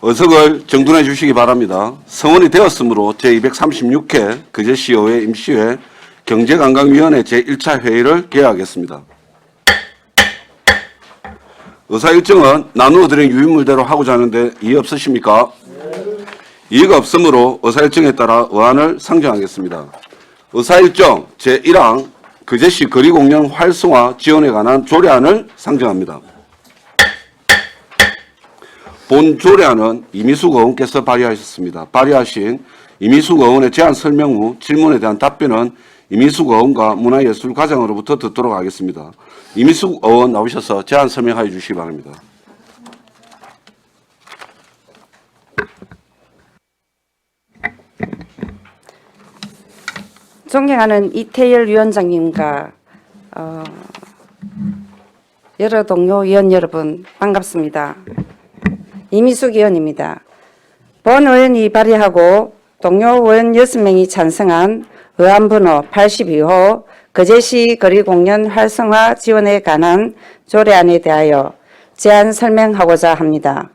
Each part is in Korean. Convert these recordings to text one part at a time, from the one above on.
의석을 정돈해 주시기 바랍니다. 성원이 되었으므로 제236회 거제시의회 임시회 경제관광위원회 제1차 회의를 개회하겠습니다. 의사일정은 나누어 드린 유인물대로 하고자 하는데 이의 없으십니까? 이의가 없으므로 의사일정에 따라 의안을 상정하겠습니다. 의사일정 제1항 거제시 거리공연 활성화 지원에 관한 조례안을 상정합니다. 본 조례안은 이미숙 의원께서 발의하셨습니다. 발의하신 이미숙 의원의 제안 설명 후 질문에 대한 답변은 이미숙 의원과 문화예술과장으로부터 듣도록 하겠습니다. 이미숙 의원 나오셔서 제안 설명하여 주시기 바랍니다. 존경하는 이태열 위원장님과 여러 동료 위원 여러분 반갑습니다. 이미숙 의원입니다. 본 의원이 발의하고 동료 의원 6명이 찬성한 의안번호 82호 거제시 거리공연 활성화 지원에 관한 조례안에 대하여 제안 설명하고자 합니다.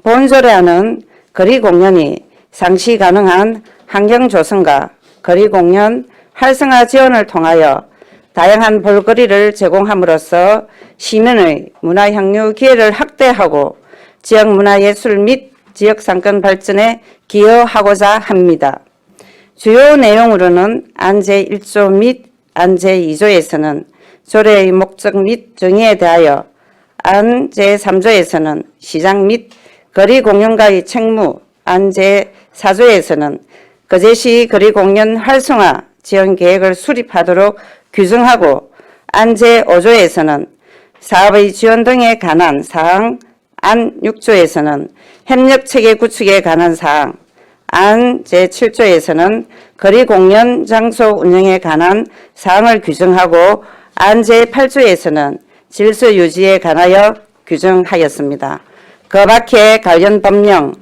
본 조례안은 거리공연이 상시 가능한 환경 조성과 거리공연 활성화 지원을 통하여 다양한 볼거리를 제공함으로써 시민의 문화향유 기회를 확대하고 지역 문화예술 및 지역상권 발전에 기여하고자 합니다. 주요 내용으로는 안제 1조 및 안제 2조에서는 조례의 목적 및 정의에 대하여 안제 3조에서는 시장 및 거리공연가의 책무, 안제 4조에서는 거제시 거리공연 활성화 지원 계획을 수립하도록 규정하고 안제 5조에서는 사업의 지원 등에 관한 사항, 안 6조에서는 협력체계 구축에 관한 사항, 안 제7조에서는 거리공연 장소 운영에 관한 사항을 규정하고 안 제8조에서는 질서 유지에 관하여 규정하였습니다. 그 밖에 관련 법령,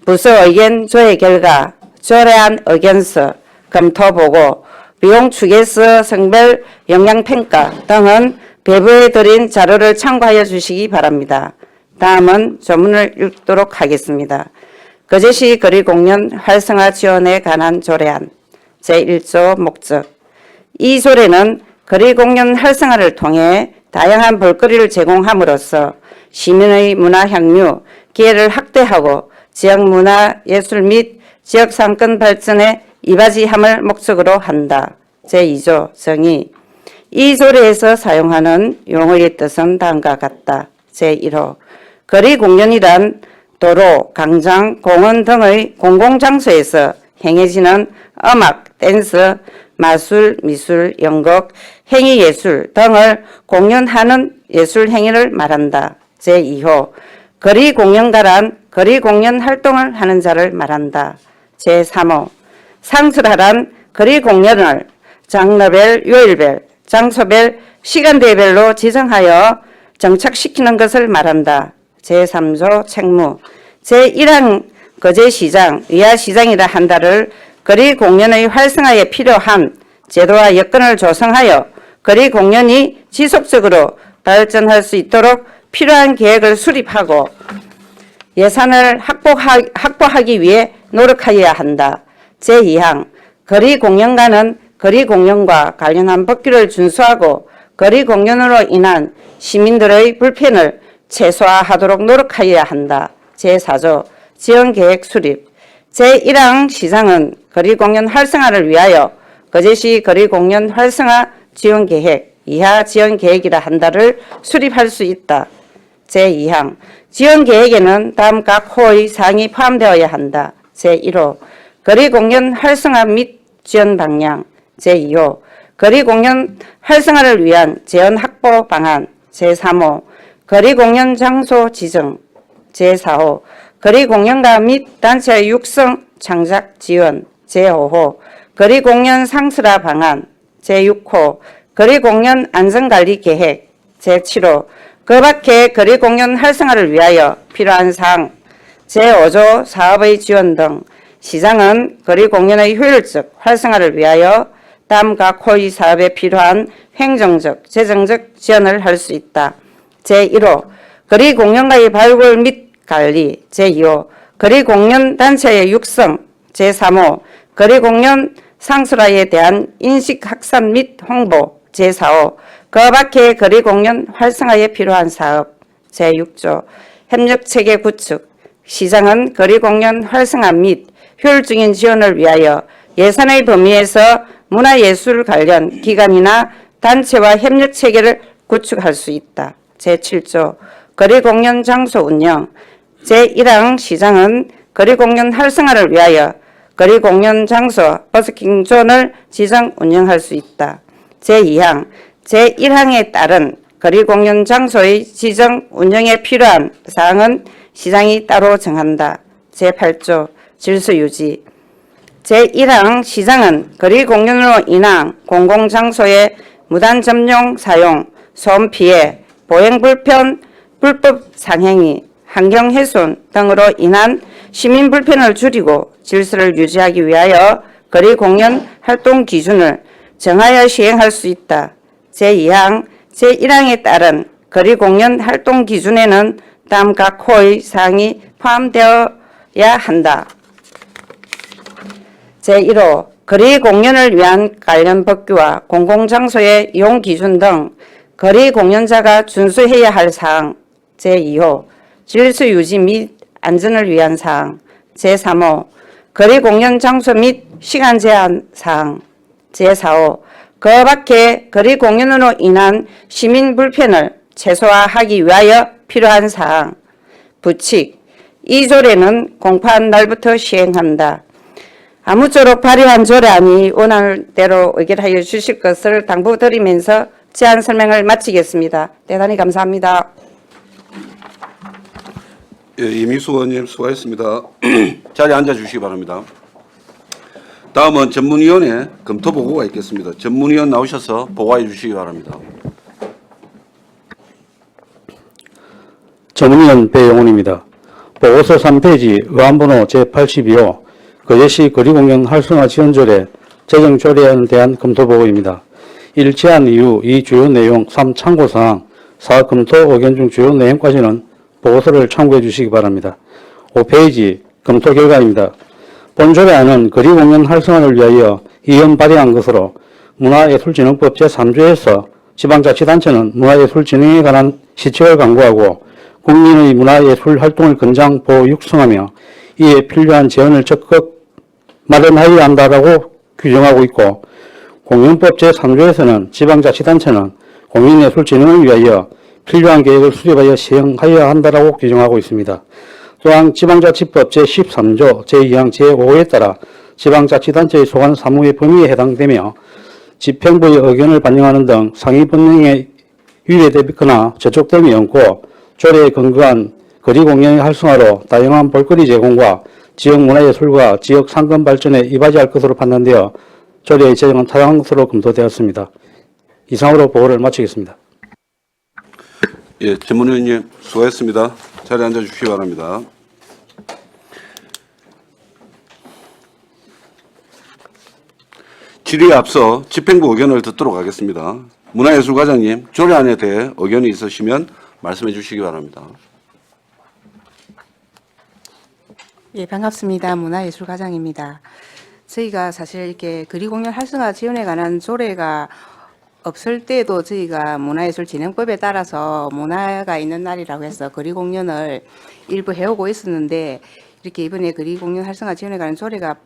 부서 의견 조회 결과, 조례안 의견서, 검토보고, 비용 추계서 성별 영향평가 등은 배부해드린 자료를 참고하여 주시기 바랍니다. 다음은 조문을 읽도록 하겠습니다. 거제시 거리공연 활성화 지원에 관한 조례안 제1조 목적. 이 조례는 거리공연 활성화를 통해 다양한 볼거리를 제공함으로써 시민의 문화향유 기회를 확대하고 지역 문화예술 및 지역상권 발전에 이바지함을 목적으로 한다. 제2조 정의. 이 조례에서 사용하는 용어의 뜻은 다음과 같다. 제1호 거리공연이란 도로, 광장, 공원 등의 공공장소에서 행해지는 음악, 댄스, 마술, 미술, 연극, 행위예술 등을 공연하는 예술행위를 말한다. 제2호 거리공연가란 거리공연 활동을 하는 자를 말한다. 제3호 상술하란 거리공연을 장르별, 요일별, 장소별, 시간대별로 지정하여 정착시키는 것을 말한다. 제3조 책무. 제1항 거제시장, 의아시장이라 한다를 거리공연의 활성화에 필요한 제도와 여건을 조성하여 거리공연이 지속적으로 발전할 수 있도록 필요한 계획을 수립하고 예산을 확보하기 위해 노력하여야 한다. 제2항 거리공연가는 거리공연과 관련한 법규를 준수하고 거리공연으로 인한 시민들의 불편을 최소화하도록 노력하여야 한다. 제4조 지원계획 수립. 제1항 시장은 거리공연 활성화를 위하여 거제시 거리공연 활성화 지원계획, 이하 지원계획이라 한다를 수립할 수 있다. 제2항 지원계획에는 다음 각 호의 사항이 포함되어야 한다. 제1호 거리공연 활성화 및 지원 방향. 제2호 거리공연 활성화를 위한 재원 확보 방안. 제3호 거리공연 장소 지정. 제4호 거리공연가 및 단체의 육성 창작 지원. 제5호 거리공연 상술화 방안. 제6호 거리공연 안전관리 계획. 제7호 그 밖에 거리공연 활성화를 위하여 필요한 사항. 제5조 사업의 지원 등. 시장은 거리공연의 효율적 활성화를 위하여 다음 각 호의 사업에 필요한 행정적, 재정적 지원을 할 수 있다. 제1호 거리공연가의 발굴 및 관리. 제2호 거리공연 단체의 육성, 제3호 거리공연 상술화에 대한 인식 확산 및 홍보, 제4호 그 밖의 거리공연 활성화에 필요한 사업, 제6조 협력체계 구축, 시장은 거리공연 활성화 및 효율적인 지원을 위하여 예산의 범위에서 문화예술 관련 기관이나 단체와 협력체계를 구축할 수 있다. 제7조 거리공연 장소 운영, 제1항 시장은 거리공연 활성화를 위하여 거리공연 장소 버스킹 존을 지정 운영할 수 있다. 제2항, 제1항에 따른 거리공연 장소의 지정 운영에 필요한 사항은 시장이 따로 정한다. 제8조 질서유지, 제1항 시장은 거리공연으로 인한 공공장소의 무단점용 사용, 소음 피해, 보행 불편, 불법 상행위, 환경훼손 등으로 인한 시민 불편을 줄이고 질서를 유지하기 위하여 거리공연 활동 기준을 정하여 시행할 수 있다. 제2항, 제1항에 따른 거리공연 활동 기준에는 다음 각 호의 사항이 포함되어야 한다. 제1호 거리공연을 위한 관련 법규와 공공장소의 이용 기준 등 거리공연자가 준수해야 할 사항, 제2호 질서 유지 및 안전을 위한 사항, 제3호 거리공연 장소 및 시간 제한 사항, 제4호 그 밖의 거리공연으로 인한 시민 불편을 최소화하기 위하여 필요한 사항, 부칙, 이 조례는 공포한 날부터 시행한다. 아무쪼록 발의한 조례안이 원안대로 의결하여 주실 것을 당부드리면서 제안 설명을 마치겠습니다. 대단히 감사합니다. 예, 이미수 의원님 수고하셨습니다. 자리에 앉아주시기 바랍니다. 다음은 전문위원회 검토 보고가 있겠습니다. 전문위원 나오셔서 보고해 주시기 바랍니다. 전문위원 배영훈입니다. 보고서 3페이지 의안번호 제82호 거제시 거리공연 활성화 지원조례 제정 조례안에 대한 검토 보고입니다. 1. 제안 이후 이 주요 내용 3. 참고사항 4. 검토 의견 중 주요 내용까지는 보고서를 참고해 주시기 바랍니다. 5페이지 검토 결과입니다. 본 조례안은 거리공연 활성화를 위하여 이연 발의한 것으로 문화예술진흥법 제3조에서 지방자치단체는 문화예술 진흥에 관한 시책을 강구하고 국민의 문화예술 활동을 건장, 보호, 육성하며 이에 필요한 재원을 적극 마련하여야 한다라고 규정하고 있고 공연법 제3조에서는 지방자치단체는 공연예술 진흥을 위하여 필요한 계획을 수립하여 시행하여야 한다라고 규정하고 있습니다. 또한 지방자치법 제13조 제2항 제5호에 따라 지방자치단체의 소관 사무의 범위에 해당되며 집행부의 의견을 반영하는 등 상위 법령에 위배되거나 저촉됨이 없고 조례에 근거한 거리공연의 활성화로 다양한 볼거리 제공과 지역 문화예술과 지역 상권 발전에 이바지할 것으로 판단되어 조례의 제정은 타당한 것으로 검토되었습니다. 이상으로 보고를 마치겠습니다. 예, 전문위원님 수고하셨습니다. 자리에 앉아주시기 바랍니다. 질의에 앞서 집행부 의견을 듣도록 하겠습니다. 문화예술과장님, 조례안에 대해 의견이 있으시면 말씀해 주시기 바랍니다. 예, 반갑습니다. 문화예술과장입니다. 저희가 사실 이렇게 거리공연 활성화 지원에 관한 조례가 없을 때도 저희가 문화예술진흥법에 따라서 문화가 있는 날이라고 해서 거리공연을 일부 해오고 있었는데 이렇게 이번에 거리공연 활성화 지원에 관한 조례가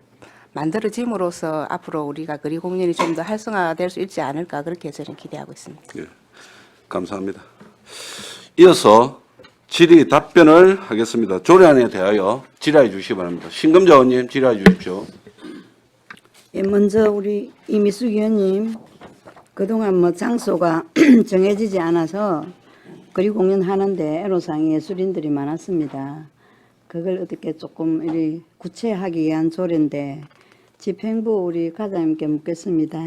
만들어짐으로써 앞으로 우리가 거리공연이 좀 더 활성화될 수 있지 않을까 그렇게 저는 기대하고 있습니다. 예, 감사합니다. 이어서 질의 답변을 하겠습니다. 조례안에 대하여 질의해 주시기 바랍니다. 신금자 의원님 질의해 주십시오. 예, 먼저 우리 이미숙 의원님 그동안 장소가 정해지지 않아서 거리 공연하는데 애로사항이 예술인들이 많았습니다. 그걸 어떻게 조금 이리 구체하기 위한 조례인데 집행부 우리 과장님께 묻겠습니다.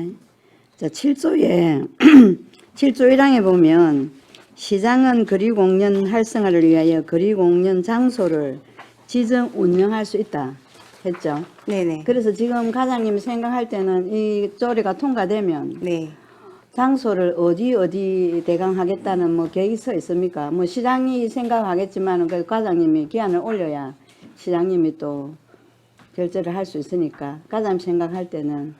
자, 7조에 7조 1항에 보면 시장은 거리 공연 활성화를 위하여 거리 공연 장소를 지정 운영할 수 있다 했죠. 네네. 그래서 지금 과장님이 생각할 때는 이 조례가 통과되면 네. 장소를 어디 대강 하겠다는 계획이 서 있습니까? 시장이 생각하겠지만 그 과장님이 기한을 올려야 시장님이 또 결제를 할 수 있으니까 과장님 생각할 때는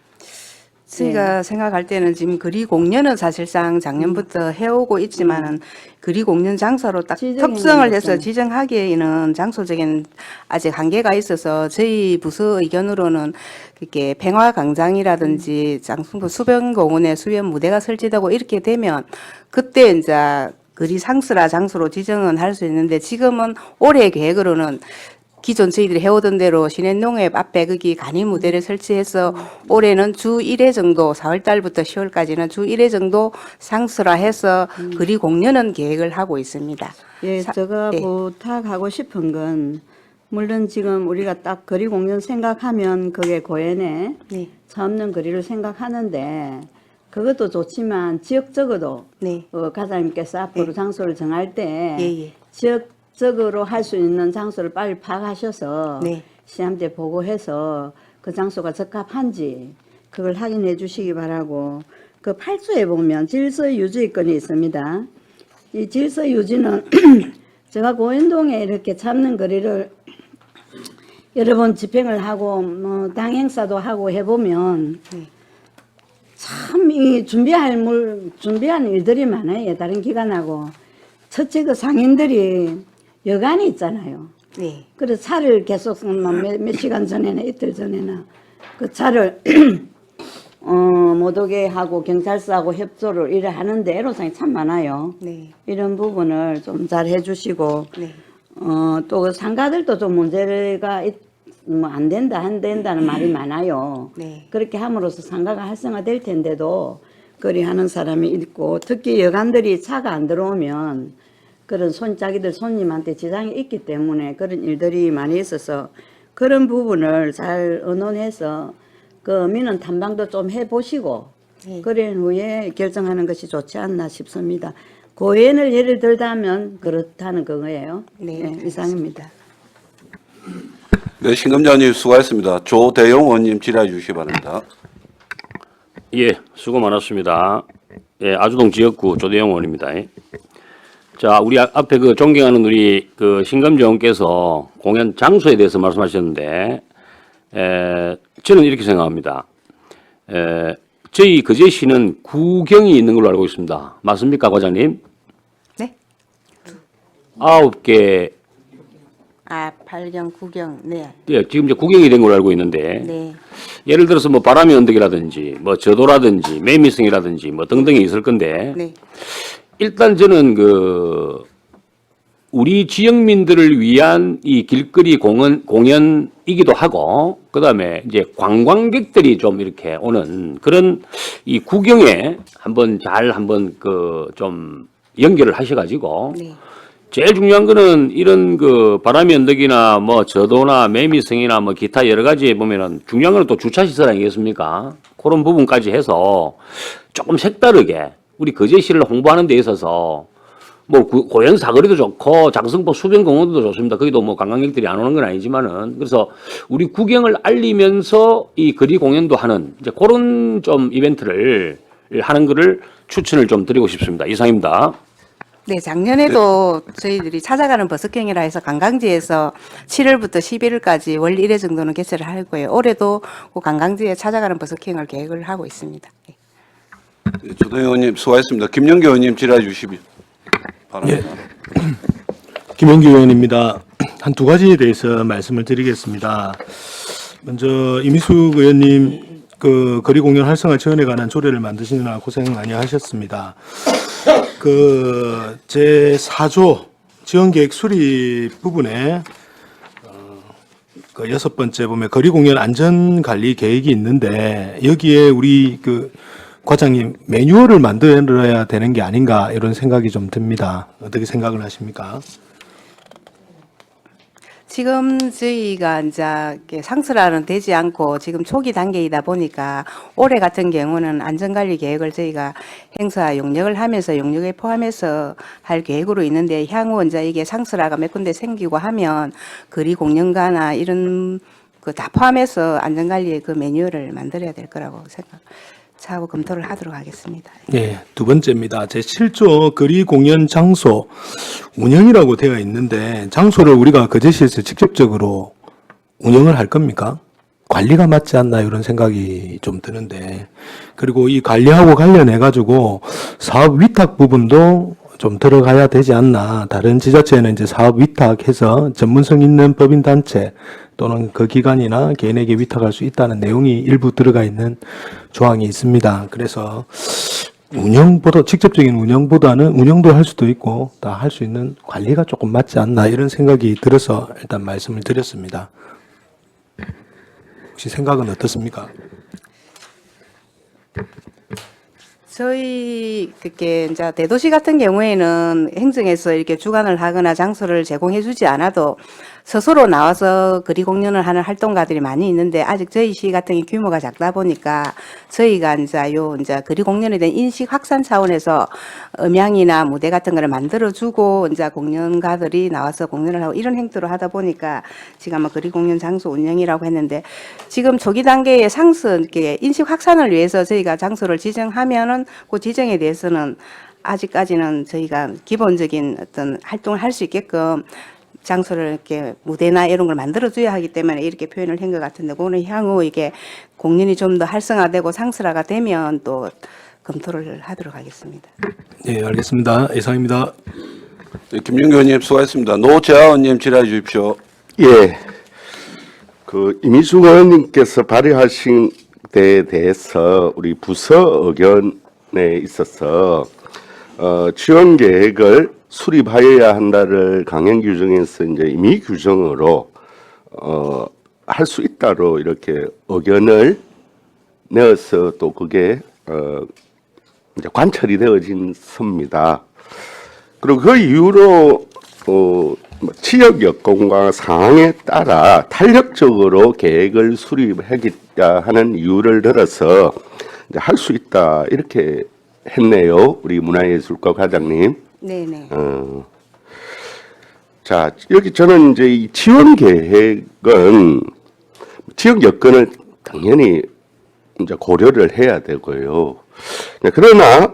저희가 생각할 때는 지금 거리 공연은 사실상 작년부터 해오고 있지만은 거리 공연 장소로 딱 지정해놓은 특성을 해서 거잖아요. 지정하기에는 장소적인 아직 한계가 있어서 저희 부서 의견으로는 이렇게 평화광장이라든지 장승부 수변공원에 수변 무대가 설치되고 이렇게 되면 그때 이제 거리 상수라 장소로 지정은 할 수 있는데 지금은 올해 계획으로는 기존 저희들이 해오던 대로 신현농협 앞에 거기 간이 무대를 설치해서 올해는 주 1회 정도 4월 달부터 10월까지는 주 1회 정도 상수라 해서 거리 공연은 계획을 하고 있습니다. 예, 제가 예. 부탁하고 싶은 건 물론 지금 우리가 딱 거리 공연 생각하면 그게 고연에 네. 차 없는 거리를 생각하는데 그것도 좋지만 지역적으로도 네. 과장님께서 앞으로 장소를 정할 때 예, 예. 지역적으로 할 수 있는 장소를 빨리 파악하셔서 네. 시장한테 보고해서 그 장소가 적합한지 그걸 확인해 주시기 바라고 그 8조에 보면 질서 유지권이 있습니다. 이 질서 유지는 제가 고현동에 이렇게 잡는 거리를 여러 번 집행을 하고 뭐 당 행사도 하고 해보면 참 이 준비한 일들이 많아요. 다른 기관하고 첫째 그 상인들이 여간이 있잖아요. 네. 그래서 차를 계속 몇 시간 전에나 이틀 전에나 그 차를 못 오게 하고 경찰서하고 협조를 이래 하는데 애로사항이 참 많아요. 네. 이런 부분을 좀 잘 해주시고 네. 또 그 상가들도 좀 문제가 안 된다 안 된다는 말이 많아요. 네. 그렇게 함으로써 상가가 활성화될 텐데도 그리 하는 사람이 있고 특히 여간들이 차가 안 들어오면 그런 자기들 손님한테 지장이 있기 때문에 그런 일들이 많이 있어서 그런 부분을 잘 의논해서 그 민원 탐방도 좀 해보시고 네. 그런 후에 결정하는 것이 좋지 않나 싶습니다. 고연을 예를 들자면 그렇다는 그거예요. 네, 네, 이상입니다. 네, 신검장님 수고하셨습니다. 조대용 의원님 질의해 주시기 바랍니다. 예, 수고 많았습니다. 예, 아주동 지역구 조대영 의원입니다. 자, 우리 앞에 그 존경하는 우리 그 신검정 의원께서 공연 장소에 대해서 말씀하셨는데, 저는 이렇게 생각합니다. 저희 거제시는 구경이 있는 걸로 알고 있습니다. 맞습니까, 과장님? 네. 9개, 아, 8경, 9경. 네. 예, 지금 이제 구경이 된 걸로 알고 있는데, 네. 예를 들어서 뭐 바람의 언덕이라든지, 뭐 저도라든지, 매미성이라든지, 뭐 등등이 있을 건데, 네. 일단 저는 그 우리 지역민들을 위한 이 길거리 공연이기도 하고, 그 다음에 이제 관광객들이 좀 이렇게 오는 그런 이 구경에 한번 그 좀 연결을 하셔가지고, 네. 제일 중요한 거는 이런 그 바람의 언덕이나 뭐 저도나 매미성이나 뭐 기타 여러 가지에 보면은 중요한 거는 또 주차시설 아니겠습니까? 그런 부분까지 해서 조금 색다르게 우리 거제시를 홍보하는 데 있어서 뭐 고현 사거리도 좋고 장승포 수변공원도 좋습니다. 거기도 뭐 관광객들이 안 오는 건 아니지만은 그래서 우리 구경을 알리면서 이 거리 공연도 하는 이제 그런 좀 이벤트를 하는 거를 추천을 좀 드리고 싶습니다. 이상입니다. 네, 작년에도 저희들이 찾아가는 버스킹이라 해서 관광지에서 7월부터 11월까지 월 1회 정도는 개최를 할 거예요. 올해도 그 관광지에 찾아가는 버스킹을 계획을 하고 있습니다. 네. 네, 조대용 의원님 수고하셨습니다. 김영규 의원님 질의해 주시기 바랍니다. 김영규 의원입니다. 한 두 가지에 대해서 말씀을 드리겠습니다. 먼저 이미숙 의원님 그 거리 공연 활성화 지원에 관한 조례를 만드시느라 고생 많이 하셨습니다. 그 제4조 지원계획 수립 부분에 그 6번째 보면 거리 공연 안전 관리 계획이 있는데 여기에 우리 그 과장님 매뉴얼을 만들어야 되는 게 아닌가 이런 생각이 좀 듭니다. 어떻게 생각을 하십니까? 지금 저희가 이제 이렇게 상수라는 되지 않고 지금 초기 단계이다 보니까 올해 같은 경우는 안전관리 계획을 저희가 행사 용역을 하면서 용역에 포함해서 할 계획으로 있는데 향후 이제 이게 상수라가 몇 군데 생기고 하면 거리 공연가나 이런 그 다 포함해서 안전관리의 그 매뉴얼을 만들어야 될 거라고 차후 검토를 하도록 하겠습니다. 예, 두 번째입니다. 제7조 거리 공연 장소 운영이라고 되어 있는데 장소를 우리가 거제시에서 직접적으로 운영을 할 겁니까? 관리가 맞지 않나 이런 생각이 좀 드는데, 그리고 이 관리하고 관련해 가지고 사업 위탁 부분도 좀 들어가야 되지 않나. 다른 지자체는 이제 사업 위탁해서 전문성 있는 법인 단체 또는 그 기관이나 개인에게 위탁할 수 있다는 내용이 일부 들어가 있는 조항이 있습니다. 그래서 운영보다, 직접적인 운영보다는 운영도 할 수도 있고 다 할 수 있는 관리가 조금 맞지 않나 이런 생각이 들어서 일단 말씀을 드렸습니다. 혹시 생각은 어떻습니까? 저희 그게 이제 대도시 같은 경우에는 행정에서 이렇게 주관을 하거나 장소를 제공해주지 않아도 스스로 나와서 거리 공연을 하는 활동가들이 많이 있는데, 아직 저희 시 같은 게 규모가 작다 보니까 저희가 이제 거리 공연에 대한 인식 확산 차원에서 음향이나 무대 같은 거를 만들어주고 이제 공연가들이 나와서 공연을 하고 이런 행태로 하다 보니까 지금 아마 거리 공연 장소 운영이라고 했는데, 지금 초기 단계의 상승, 이렇게 인식 확산을 위해서 저희가 장소를 지정하면은 그 지정에 대해서는 아직까지는 저희가 기본적인 어떤 활동을 할 수 있게끔 장소를 이렇게 무대나 이런 걸 만들어줘야 하기 때문에 이렇게 표현을 한 것 같은데, 그거는 향후 이게 공연이 좀 더 활성화되고 상설화가 되면 또 검토를 하도록 하겠습니다. 네, 알겠습니다. 이상입니다. 네, 김명규 의원님 수고하셨습니다. 노재하 의원님 질의해 주십시오. 예. 이미숙 의원님께서 발의하신 데에 대해서 우리 부서 의견에 있어서 지원 계획을 수립하여야 한다를 강행 규정에서 이제 임의 규정으로 할 수 있다로 이렇게 의견을 내어서 또 그게 이제 관철이 되어진 섭니다. 그리고 그 이후로 지역 여건과 상황에 따라 탄력적으로 계획을 수립하겠다 하는 이유를 들어서 할 수 있다 이렇게 했네요. 우리 문화예술과 과장님. 네네. 자, 여기 저는 이제 이 지원 계획은 지역 여건을 당연히 이제 고려를 해야 되고요. 그러나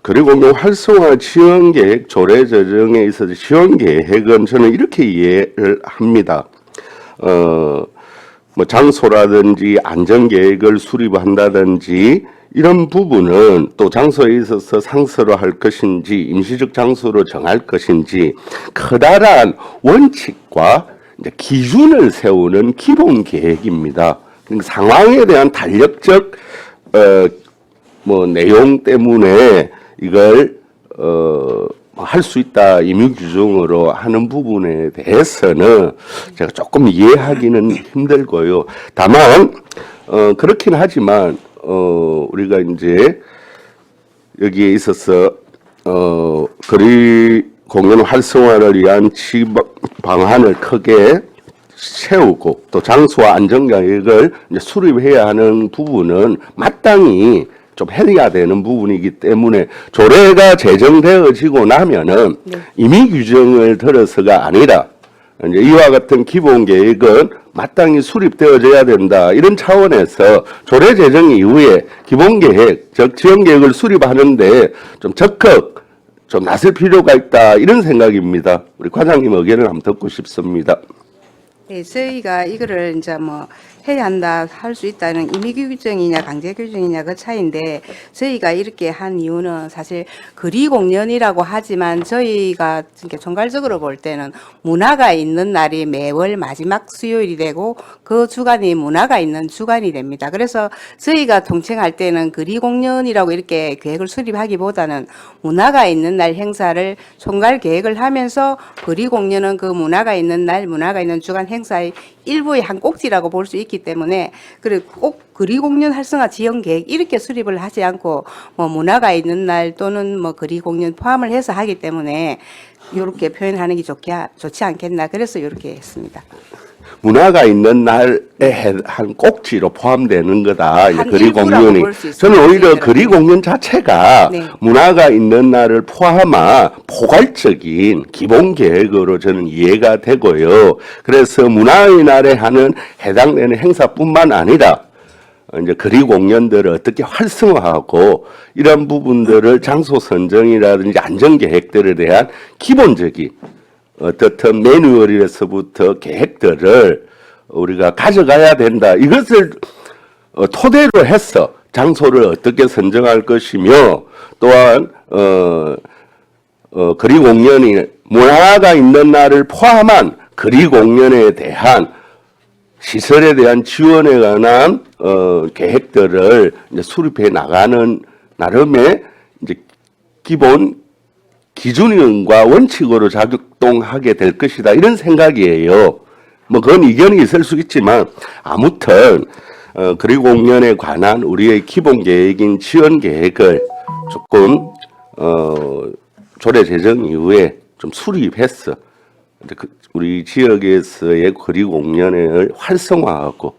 거리공연 활성화 지원 계획 조례 제정에 있어서 지원 계획은 저는 이렇게 이해를 합니다. 뭐 장소라든지 안전 계획을 수립한다든지 이런 부분은 또 장소에 있어서 상설로 할 것인지 임시적 장소로 정할 것인지 커다란 원칙과 이제 기준을 세우는 기본 계획입니다. 그러니까 상황에 대한 탄력적 뭐 내용 때문에 이걸 할 수 있다 임의 규정으로 하는 부분에 대해서는 제가 조금 이해하기는 힘들고요. 다만 그렇긴 하지만 우리가 이제 여기에 있어서 거리 공연 활성화를 위한 방안을 크게 세우고 또 장소와 안전 계획을 이제 수립해야 하는 부분은 마땅히 좀 해야 되는 부분이기 때문에 조례가 제정되어지고 나면은 임의 규정을 들어서가 아니라 이제 이와 같은 기본 계획은 마땅히 수립되어져야 된다. 이런 차원에서 조례 제정 이후에 기본 계획, 즉 지원 계획을 수립하는데 좀 적극 좀 나설 필요가 있다. 이런 생각입니다. 우리 과장님 의견을 한번 듣고 싶습니다. 네, 저희가 이거를 이제 뭐 해야 한다, 할 수 있다는 임의 규정이냐 강제 규정이냐 그 차이인데, 저희가 이렇게 한 이유는 사실 거리 공연이라고 하지만 저희가 이렇게 총괄적으로 볼 때는 문화가 있는 날이 매월 마지막 수요일이 되고 그 주간이 문화가 있는 주간이 됩니다. 그래서 저희가 통칭할 때는 거리 공연이라고 이렇게 계획을 수립하기보다는 문화가 있는 날 행사를 총괄 계획을 하면서 거리 공연은 그 문화가 있는 날, 문화가 있는 주간 행사의 일부의 한 꼭지라고 볼 수 있기 때문에, 그리고 꼭 거리 공연 활성화 지원 계획 이렇게 수립을 하지 않고 뭐 문화가 있는 날 또는 뭐 거리 공연 포함을 해서 하기 때문에 이렇게 표현하는 게 좋지 않겠나, 그래서 이렇게 했습니다. 문화가 있는 날에 한 꼭지로 포함되는 거다. 한 거리 일부라고 공연이. 볼수 있습니다. 저는 오히려 저희들은. 거리 공연 자체가 네. 문화가 있는 날을 포함한 포괄적인 기본 계획으로 저는 이해가 되고요. 그래서 문화의 날에 하는 해당되는 행사뿐만 아니라 이제 거리 공연들을 어떻게 활성화하고 이런 부분들을 장소 선정이라든지 안전 계획들에 대한 기본적인 어떻든 매뉴얼에서부터 계획들을 우리가 가져가야 된다. 이것을 토대로 해서 장소를 어떻게 선정할 것이며 또한 거리 공연이 문화가 있는 날을 포함한 거리 공연에 대한 시설에 대한 지원에 관한 계획들을 이제 수립해 나가는 나름의 이제 기본 기준과 원칙으로 작동하게 될 것이다 이런 생각이에요. 뭐 그건 이견이 있을 수 있지만 아무튼 거리 공연에 관한 우리의 기본 계획인 지원 계획을 조금 조례 제정 이후에 좀 수립해서 이제 우리 지역에서의 거리 공연을 활성화하고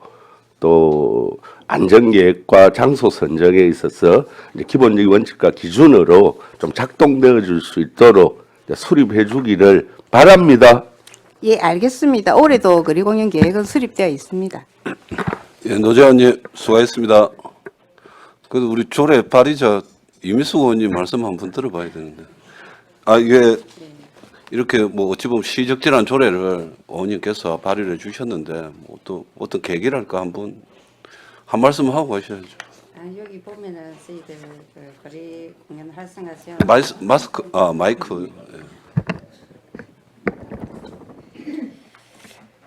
또 안전계획과 장소 선정에 있어서 이제 기본적인 원칙과 기준으로 좀 작동되어 줄 수 있도록 수립해 주기를 바랍니다. 예, 알겠습니다. 올해도 거리 공연 계획은 수립되어 있습니다. 예, 노재환님 수고했습니다. 그래도 우리 조례 발의자 이미숙 의원님 말씀 한번 들어봐야 되는데. 이게 이렇게 뭐 어찌 보면 시적절한 조례를 의원님께서 발의를 해 주셨는데 뭐 또 어떤 계기랄까 한번 한 말씀 하고 가셔야죠. 여기 보면은 저희들 그 거리 공연 활성화 지원 마이크. 예.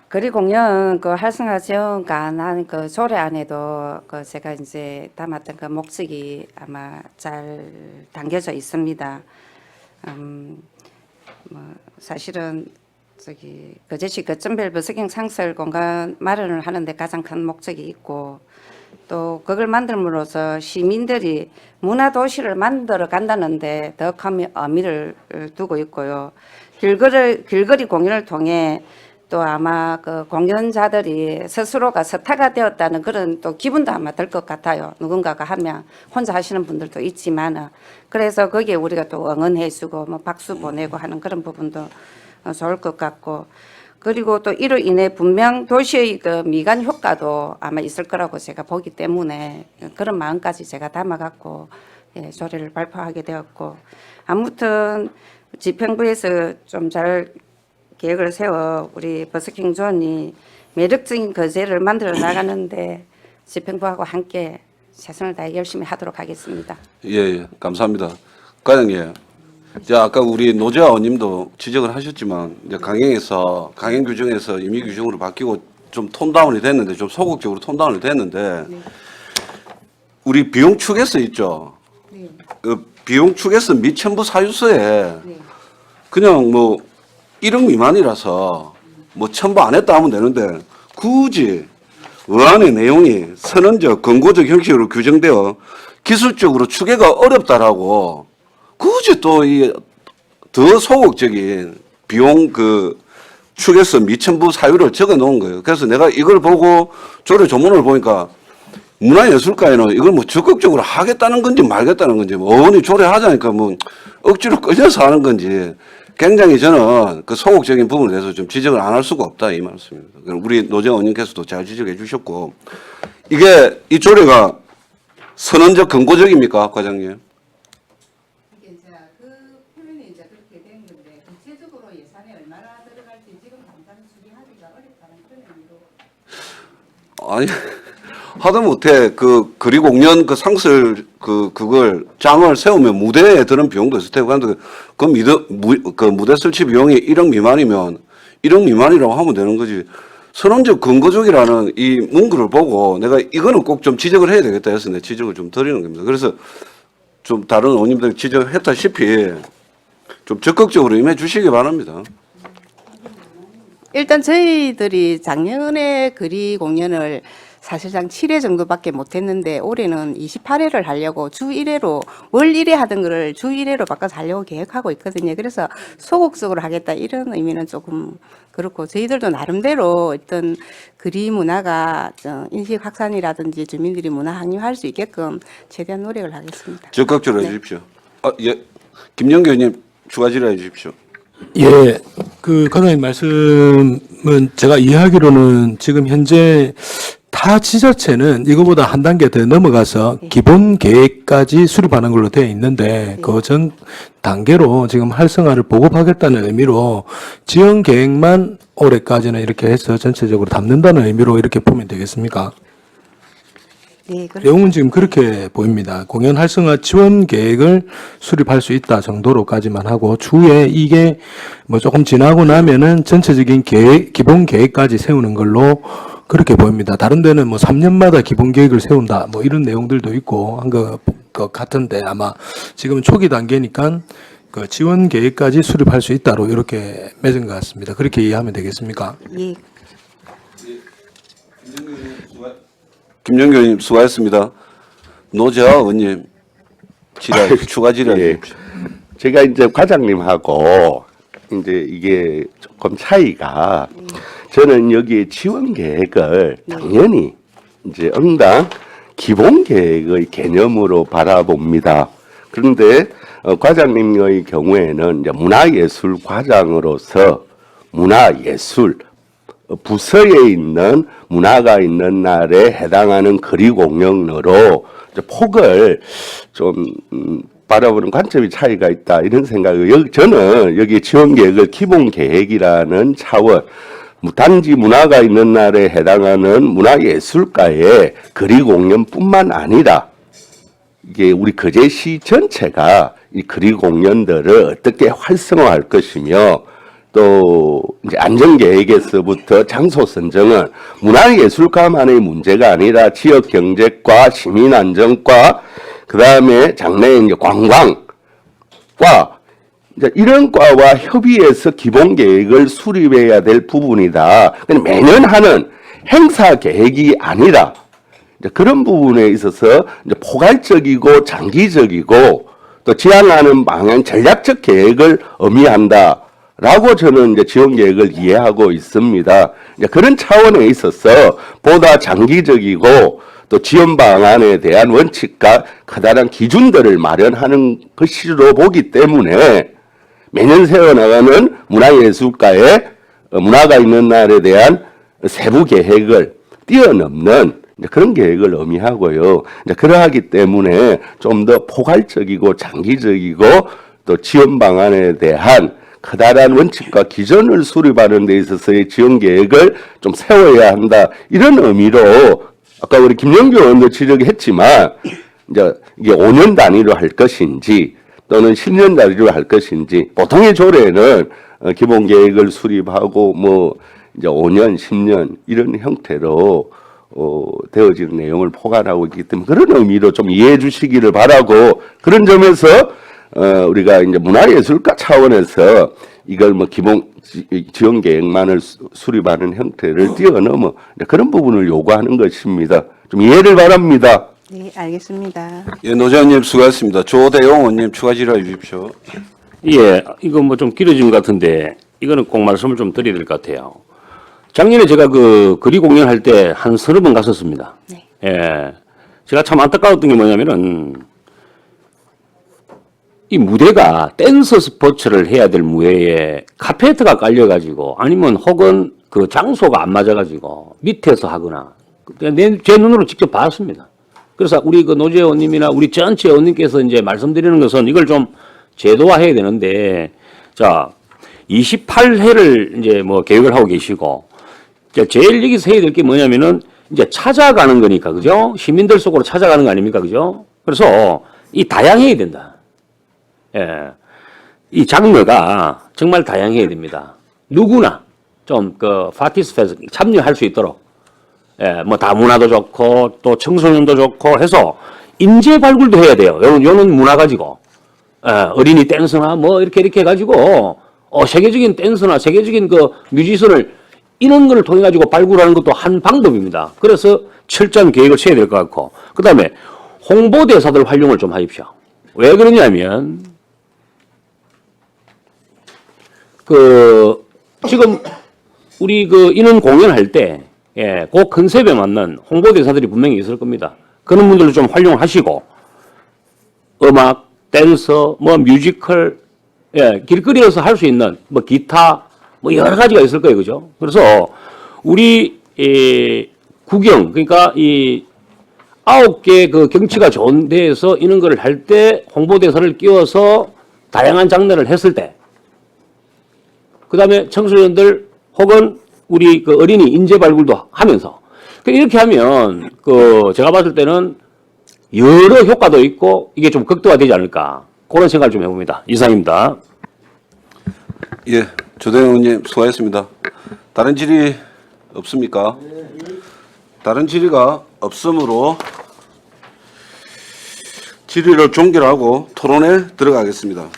거리 공연 그 활성화 지원관 그 조례 안에도 그 제가 이제 담았던 그 목적이 아마 잘 담겨져 있습니다. 뭐 사실은 저기 거제시 거점별 버스킹 상설 공간 마련을 하는데 가장 큰 목적이 있고 또 그걸 만들므로써 시민들이 문화 도시를 만들어 간다는데 더 큰 의미를 두고 있고요. 길거리 공연을 통해 또 아마 그 공연자들이 스스로가 스타가 되었다는 그런 또 기분도 아마 들 것 같아요. 누군가가 하면 혼자 하시는 분들도 있지만 그래서 거기에 우리가 또 응원해주고 뭐 박수 보내고 하는 그런 부분도 좋을 것 같고 그리고 또 이로 인해 분명 도시의 그 미관 효과도 아마 있을 거라고 제가 보기 때문에 그런 마음까지 제가 담아갖고 예, 조례를 발표하게 되었고 아무튼 집행부에서 좀 잘 계획을 세워 우리 버스킹 존이 매력적인 거제를 만들어 나가는데 집행부하고 함께 최선을 다해 열심히 하도록 하겠습니다. 예, 감사합니다. 과장님, 자 아까 우리 노재하 의원님도 지적을 하셨지만 이제 강행 규정에서 임의 규정으로 바뀌고 좀 톤다운이 됐는데 좀 소극적으로 톤다운이 됐는데 우리 비용 축에서 있죠. 그 비용 축에서 미 첨부 사유서에 그냥 뭐 1억 미만이라서 뭐 첨부 안 했다 하면 되는데 굳이 의안의 내용이 선언적, 권고적 형식으로 규정되어 기술적으로 추계가 어렵다라고 굳이 또 이 더 소극적인 비용 그 축에서 미첨부 사유를 적어 놓은 거예요. 그래서 내가 이걸 보고 조례 조문을 보니까 문화예술가에는 이걸 뭐 적극적으로 하겠다는 건지 말겠다는 건지 뭐 의원이 조례하자니까 뭐 억지로 끌려서 하는 건지 굉장히 저는 그 소극적인 부분에 대해서 좀 지적을 안 할 수가 없다 이 말씀입니다. 우리 노재환 의원님께서도 잘 지적해 주셨고 이게 이 조례가 선언적 근거적입니까, 과장님? 이게 이제 그 표현이 이제 그렇게 된 건데 구체적으로 예산에 얼마나 들어갈지 지금 당장 추리하기가 어렵다는 그런 의미로. 아니 하다못해 그 거리 공연 그 상설 그걸 장을 세우면 무대에 드는 비용도 있을 테고 근데 그 무대 설치 비용이 1억 미만이면 1억 미만이라고 하면 되는 거지. 선언적 근거적이라는 이 문구를 보고 내가 이거는 꼭 좀 지적을 해야 되겠다 해서 내 지적을 좀 드리는 겁니다. 그래서 좀 다른 의원님들 지적했다시피 좀 적극적으로 임해 주시기 바랍니다. 일단 저희들이 작년에 거리 공연을 사실상 7회 정도밖에 못했는데 올해는 28회를 하려고 주 1회로 월 1회 하던 거를 주 1회로 바꿔서 하려고 계획하고 있거든요. 그래서 소극적으로 하겠다 이런 의미는 조금 그렇고 저희들도 나름대로 어떤 거리 문화가 인식 확산이라든지 주민들이 문화 확립할 수 있게끔 최대한 노력을 하겠습니다. 적극적으로 해주십시오. 예, 김영규 의원님 추가 질의해 주십시오. 예, 그 과장님 말씀은 제가 이해하기로는 지금 현재 타 지자체는 이거보다 한 단계 더 넘어가서 기본 계획까지 수립하는 걸로 되어 있는데 그 전 단계로 지금 활성화를 보급하겠다는 의미로 지원 계획만 올해까지는 이렇게 해서 전체적으로 담는다는 의미로 이렇게 보면 되겠습니까? 네, 내용은 지금 그렇게 보입니다. 공연 활성화 지원 계획을 수립할 수 있다 정도로까지만 하고 추후에 이게 뭐 조금 지나고 나면은 전체적인 계획, 기본 계획까지 세우는 걸로 그렇게 보입니다. 다른 데는 뭐 3년마다 기본 계획을 세운다 뭐 이런 내용들도 있고 한 것 같은데 아마 지금은 초기 단계니까 그 지원 계획까지 수립할 수 있다로 이렇게 맺은 것 같습니다. 그렇게 이해하면 되겠습니까? 예, 김정규 의원님 수고하셨습니다. 노재하 의원님 추가 질의해 예. 주십시오. 제가 이제 과장님하고 이제 이게 조금 차이가 저는 여기 지원 계획을 당연히 이제 응당 기본 계획의 개념으로 바라봅니다. 그런데 과장님의 경우에는 이제 문화예술 과장으로서 문화예술 부서에 있는 문화가 있는 날에 해당하는 거리 공연으로 폭을 좀 바라보는 관점이 차이가 있다 이런 생각을 저는 여기 지원 계획을 기본 계획이라는 차원 단지 문화가 있는 날에 해당하는 문화예술가의 거리 공연뿐만 아니라 이게 우리 거제시 전체가 이 거리 공연들을 어떻게 활성화할 것이며 또 이제 안전계획에서부터 장소 선정은 문화예술가만의 문제가 아니라 지역 경제과 시민 안전과 그 다음에 장래 이제 관광과 이제 이런 과와 협의해서 기본 계획을 수립해야 될 부분이다. 매년 하는 행사 계획이 아니라 이제 그런 부분에 있어서 이제 포괄적이고 장기적이고 또 지향하는 방향 전략적 계획을 의미한다. 라고 저는 이제 지원 계획을 이해하고 있습니다. 이제 그런 차원에 있어서 보다 장기적이고 또 지원 방안에 대한 원칙과 커다란 기준들을 마련하는 것으로 보기 때문에 매년 세워나가는 문화예술가의 문화가 있는 날에 대한 세부 계획을 뛰어넘는 그런 계획을 의미하고요. 이제 그러하기 때문에 좀 더 포괄적이고 장기적이고 또 지원 방안에 대한 커다란 원칙과 기준을 수립하는 데 있어서의 지원 계획을 좀 세워야 한다. 이런 의미로 아까 우리 김영규 의원도 지적했지만 이제 이게 5년 단위로 할 것인지 또는 10년 단위로 할 것인지 보통의 조례는 기본 계획을 수립하고 뭐 이제 5년, 10년 이런 형태로 되어지는 내용을 포괄하고 있기 때문에 그런 의미로 좀 이해해 주시기를 바라고 그런 점에서 우리가 이제 문화예술가 차원에서 이걸 뭐 기본 지원 계획만을 수립하는 형태를 뛰어넘어 그런 부분을 요구하는 것입니다. 좀 이해를 바랍니다. 네, 알겠습니다. 예, 노재하 의원님 수고하셨습니다. 조대용 의원님 추가 질의해 주십시오. 예, 이거 뭐 좀 길어진 것 같은데 이거는 꼭 말씀을 좀 드려야 될 것 같아요. 작년에 제가 그 거리 공연할 때 한 서너 번 갔었습니다. 네. 예, 제가 참 안타까웠던 게 뭐냐면은 이 무대가 댄서 스포츠를 해야 될 무대에 카페트가 깔려가지고 아니면 혹은 그 장소가 안 맞아가지고 밑에서 하거나 제 눈으로 직접 봤습니다. 그래서 우리 그 노재 의원님이나 우리 전체 의원님께서 이제 말씀드리는 것은 이걸 좀 제도화해야 되는데 자 28회를 이제 뭐 계획을 하고 계시고 제일 여기서 해야 될 게 뭐냐면은 이제 찾아가는 거니까 그죠? 시민들 속으로 찾아가는 거 아닙니까 그죠? 그래서 이 다양해야 된다. 예, 이 장르가 정말 다양해야 됩니다. 누구나 좀 그 파티스페이스 참여할 수 있도록 예, 뭐 다문화도 좋고 또 청소년도 좋고 해서 인재 발굴도 해야 돼요. 요는 문화 가지고 예, 어린이 댄스나 뭐 이렇게 해가지고 세계적인 댄스나 세계적인 그 뮤지션을 이런 거를 통해 가지고 발굴하는 것도 한 방법입니다. 그래서 철저한 계획을 세워야 될 것 같고 그 다음에 홍보대사들 활용을 좀 하십시오. 왜 그러냐면 지금 우리 그 인원 공연할 때 예, 그 컨셉에 맞는 홍보대사들이 분명히 있을 겁니다. 그런 분들도 좀 활용하시고 음악, 댄서, 뭐 뮤지컬, 예, 길거리에서 할 수 있는 뭐 기타 뭐 여러 가지가 있을 거예요, 그죠? 그래서 우리 구경, 그러니까 이 9개 그 경치가 좋은 데에서 이런 거를 할 때 홍보대사를 끼워서 다양한 장르를 했을 때, 그 다음에 청소년들 혹은 우리 그 어린이 인재 발굴도 하면서, 이렇게 하면 그 제가 봤을 때는 여러 효과도 있고 이게 좀 극대화되지 않을까, 그런 생각을 좀 해봅니다. 이상입니다. 예, 조대영 의원님 수고하셨습니다. 다른 질의 없습니까? 다른 질의가 없으므로 질의를 종결하고 토론에 들어가겠습니다.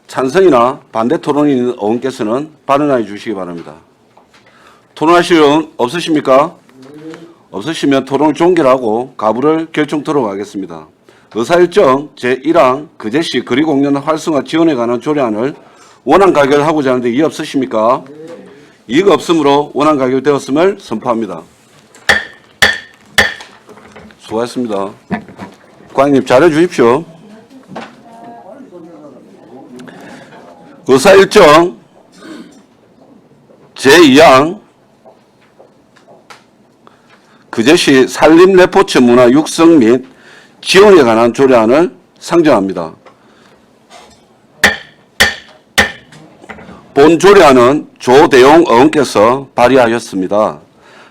찬성이나 반대 토론이 있는 의원께서는 발언하여 주시기 바랍니다. 토론하실 의원 없으십니까? 없으시면 토론을 종결하고 가부를 결정토록 하겠습니다. 의사일정 제1항 그제시 거리공연 활성화 지원에 관한 조례안을 원안 가결하고자 하는데 이의 없으십니까? 이의가 없으므로 원안 가결되었음을 선포합니다. 수고하셨습니다. 관장님 잘해 주십시오. 의사일정 제2항 그제시 산림 레포츠 문화 육성 및 지원에 관한 조례안을 상정합니다. 본 조례안은 조대용 의원께서 발의하였습니다.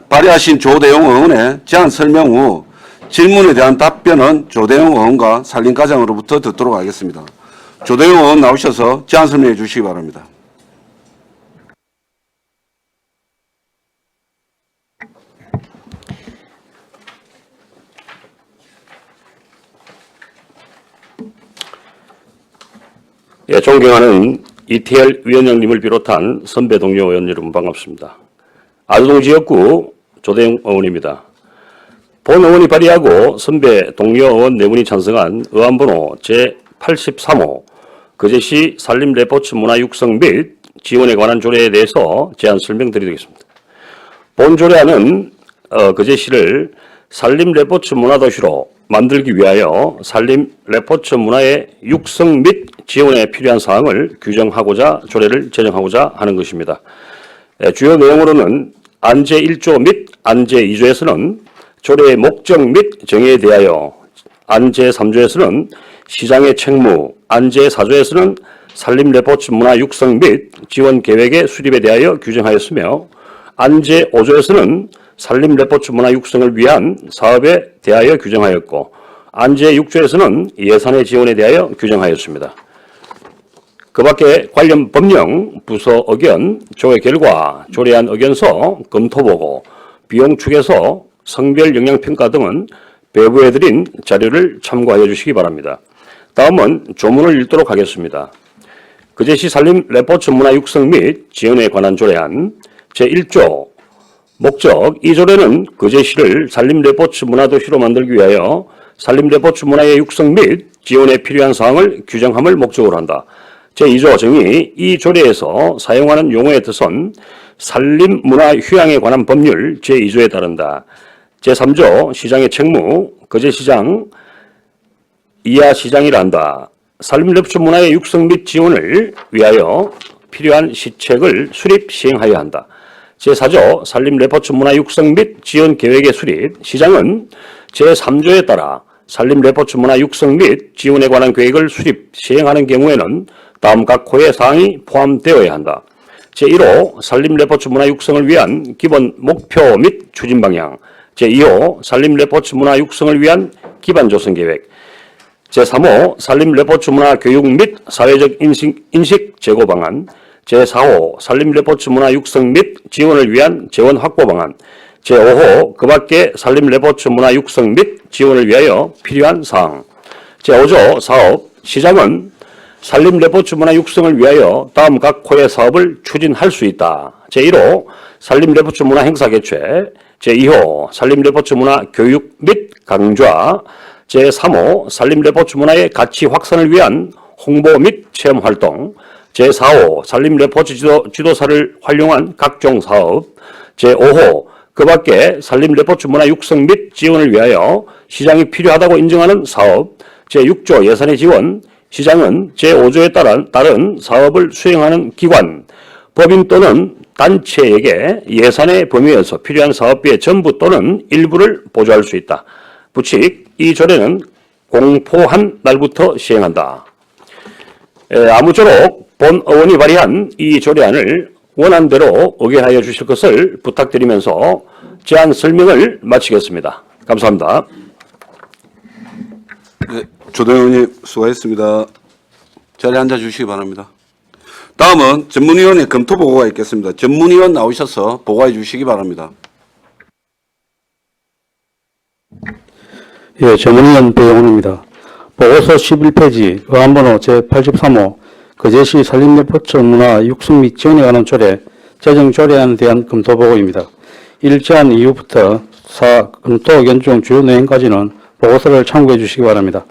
발의하신 조대용 의원의 제안 설명 후 질문에 대한 답변은 조대용 의원과 산림과장으로부터 듣도록 하겠습니다. 조대용 의원 나오셔서 제안 설명해 주시기 바랍니다. 예, 존경하는 이태열 위원장님을 비롯한 선배 동료 의원 여러분 반갑습니다. 아주동 지역구 조대영 의원입니다. 본 의원이 발의하고 선배 동료 의원 4분이 찬성한 의안번호 제83호 그제시 산림 레포츠 문화 육성 및 지원에 관한 조례에 대해서 제안 설명드리겠습니다. 본 조례안은 그제시를 산림 레포츠 문화도시로 만들기 위하여 산림 레포츠 문화의 육성 및 지원에 필요한 사항을 규정하고자 조례를 제정하고자 하는 것입니다. 주요 내용으로는 안제 1조 및 안제 2조에서는 조례의 목적 및 정의에 대하여, 안제 3조에서는 시장의 책무, 안제 4조에서는 산림 레포츠 문화 육성 및 지원 계획의 수립에 대하여 규정하였으며, 안제 5조에서는 산림 레포츠 문화 육성을 위한 사업에 대하여 규정하였고, 안제 6조에서는 예산의 지원에 대하여 규정하였습니다. 그 밖에 관련 법령, 부서 의견, 조회 결과, 조례안 의견서, 검토보고, 비용 추계서, 성별 영향평가 등은 배부해드린 자료를 참고하여 주시기 바랍니다. 다음은 조문을 읽도록 하겠습니다. 그제시 산림 레포츠 문화 육성 및 지원에 관한 조례안 제1조 목적, 이 조례는 그제시를 산림 레포츠 문화도시로 만들기 위하여 산림 레포츠 문화의 육성 및 지원에 필요한 사항을 규정함을 목적으로 한다. 제2조 정의, 이 조례에서 사용하는 용어의 뜻은 산림 문화 휴양에 관한 법률 제2조에 따른다. 제3조 시장의 책무, 그제시장 이하 시장이라 한다. 산림 레포츠 문화의 육성 및 지원을 위하여 필요한 시책을 수립, 시행하여야 한다. 제4조 산림 레포츠 문화 육성 및 지원 계획의 수립, 시장은 제3조에 따라 산림 레포츠 문화 육성 및 지원에 관한 계획을 수립, 시행하는 경우에는 다음 각 호의 사항이 포함되어야 한다. 제1호 산림 레포츠 문화 육성을 위한 기본 목표 및 추진 방향, 제2호 산림 레포츠 문화 육성을 위한 기반 조성 계획, 제3호 산림 레포츠 문화 교육 및 사회적 인식 제고 방안, 제4호 산림 레포츠 문화 육성 및 지원을 위한 재원 확보 방안, 제5호 그 밖에 산림 레포츠 문화 육성 및 지원을 위하여 필요한 사항, 제5조 사업, 시장은 산림 레포츠 문화 육성을 위하여 다음 각 호의 사업을 추진할 수 있다. 제1호 산림 레포츠 문화 행사 개최, 제2호 산림 레포츠 문화 교육 및 강좌, 제3호 산림 레포츠 문화의 가치 확산을 위한 홍보 및 체험 활동, 제4호 산림 레포츠 지도사를 활용한 각종 사업, 제5호 그 밖에 산림 레포츠 문화 육성 및 지원을 위하여 시장이 필요하다고 인정하는 사업, 제6조 예산의 지원, 시장은 제5조에 따른 사업을 수행하는 기관, 법인 또는 단체에게 예산의 범위에서 필요한 사업비의 전부 또는 일부를 보조할 수 있다. 부칙 이 조례는 공포한 날부터 시행한다. 아무쪼록 본 의원이 발의한 이 조례안을 원안대로 의결하여 주실 것을 부탁드리면서 제안 설명을 마치겠습니다. 감사합니다. 네, 조동 의원님 수고하셨습니다. 자리에 앉아주시기 바랍니다. 다음은 전문위원회 검토 보고가 있겠습니다. 전문위원 나오셔서 보고해 주시기 바랍니다. 예, 전문위원 배영훈입니다. 보고서 11페이지 의안번호 제83호 거제시 산림레포츠 문화 육성 및 지원에 관한 조례 제정 조례안에 대한 검토 보고입니다. 일제한 이후부터 검토 의견 중 주요 내용까지는 보고서를 참고해 주시기 바랍니다.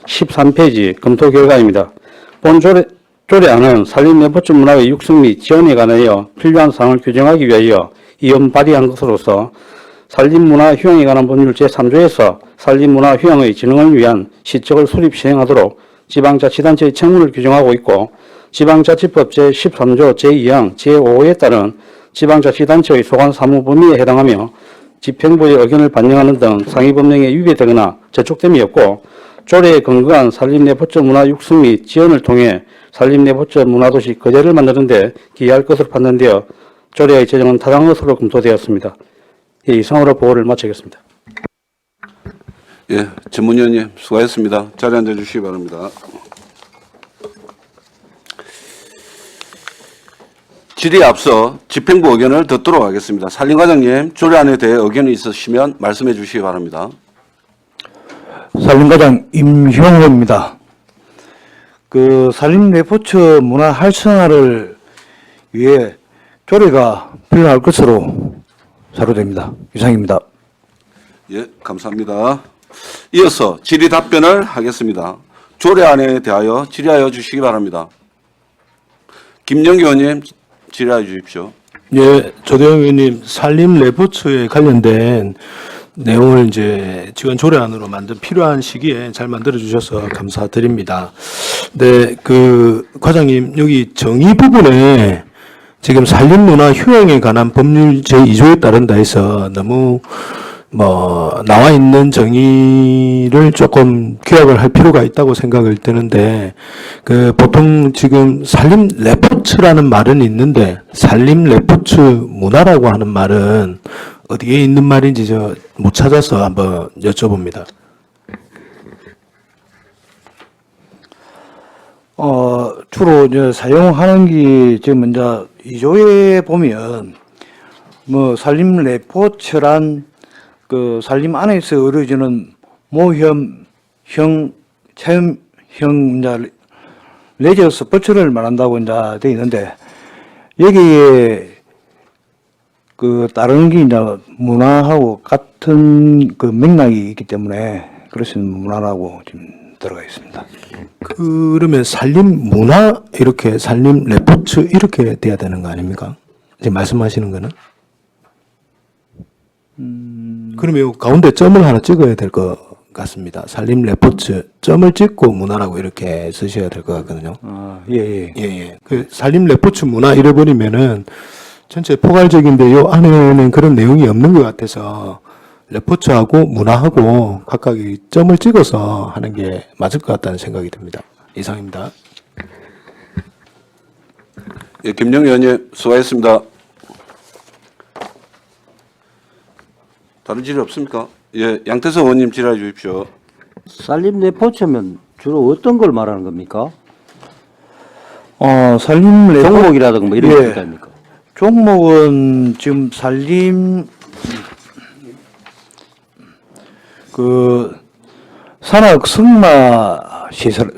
13페이지 검토 결과입니다. 본 조례안은 산림레포츠 문화의 육성 및 지원에 관하여 필요한 사항을 규정하기 위하여 이원 발의한 것으로서 산림문화 휴양에 관한 법률 제3조에서 산림문화 휴양의 진흥을 위한 시책을 수립 시행하도록 지방자치단체의 책무를 규정하고 있고 지방자치법 제13조 제2항 제5호에 따른 지방자치단체의 소관 사무 범위에 해당하며 집행부의 의견을 반영하는 등 상위법령에 위배되거나 저촉됨이 없고 조례에 근거한 산림레포츠 문화 육성 및 지원을 통해 산림레포츠 문화도시 거제를 만드는 데 기여할 것으로 판단되어 조례의 제정은 타당한 것으로 검토되었습니다. 예, 이상으로 보고를 마치겠습니다. 예, 전문위원님 수고하셨습니다. 자리에 앉아주시기 바랍니다. 질의에 앞서 집행부 의견을 듣도록 하겠습니다. 산림과장님, 조례안에 대해 의견이 있으시면 말씀해 주시기 바랍니다. 산림과장 임형호입니다. 그 산림레포츠 문화 활성화를 위해 조례가 필요할 것으로 자료됩니다. 이상입니다. 예, 감사합니다. 이어서 질의 답변을 하겠습니다. 조례안에 대하여 질의하여 주시기 바랍니다. 김영기 의원님 질의하여 주십시오. 예, 조대영 의원님 산림레포츠에 관련된 내용을 이제 지원 조례안으로 만든 필요한 시기에 잘 만들어 주셔서 감사드립니다. 네, 그 과장님 여기 정의 부분에 지금 산림문화 휴양에 관한 법률 제2조에 따른다 해서 너무 나와 있는 정의를 조금 규약을 할 필요가 있다고 생각을 드는데, 그 보통 지금 산림 레포츠라는 말은 있는데 산림 레포츠 문화라고 하는 말은 어디에 있는 말인지 저 못 찾아서 한번 여쭤봅니다. 주로 이제 사용하는 게 지금 이제 2조에 보면 산림 레포츠란 그 산림 안에서 이루어지는 모험형, 체험형 이제 레저 스포츠를 말한다고 이제 돼 있는데 여기에 그 다른 게 이제 문화하고 같은 그 맥락이 있기 때문에 그것은 문화라고 지금 들어가 있습니다. 그러면 산림 문화 이렇게 산림 레포츠 이렇게 돼야 되는 거 아닙니까? 지금 말씀하시는 거는? 그러면 요 가운데 점을 하나 찍어야 될 것 같습니다. 산림 레포츠 점을 찍고 문화라고 이렇게 쓰셔야 될 것 같거든요. 예. 그 산림 레포츠 문화 잃어버리면은 전체 포괄적인데 요 안에는 그런 내용이 없는 것 같아서 레포츠하고 문화하고 각각 이 점을 찍어서 하는 게 맞을 것 같다는 생각이 듭니다. 이상입니다. 예, 김영기 의원님 수고하셨습니다. 다른 질의 없습니까? 예, 양태석 의원님 질의해 주십시오. 산림 레포츠면 주로 어떤 걸 말하는 겁니까? 산림 레포츠 종목이라든가 뭐 이런 게 있습니까? 종목은 지금 산림 그 산악 승마 시설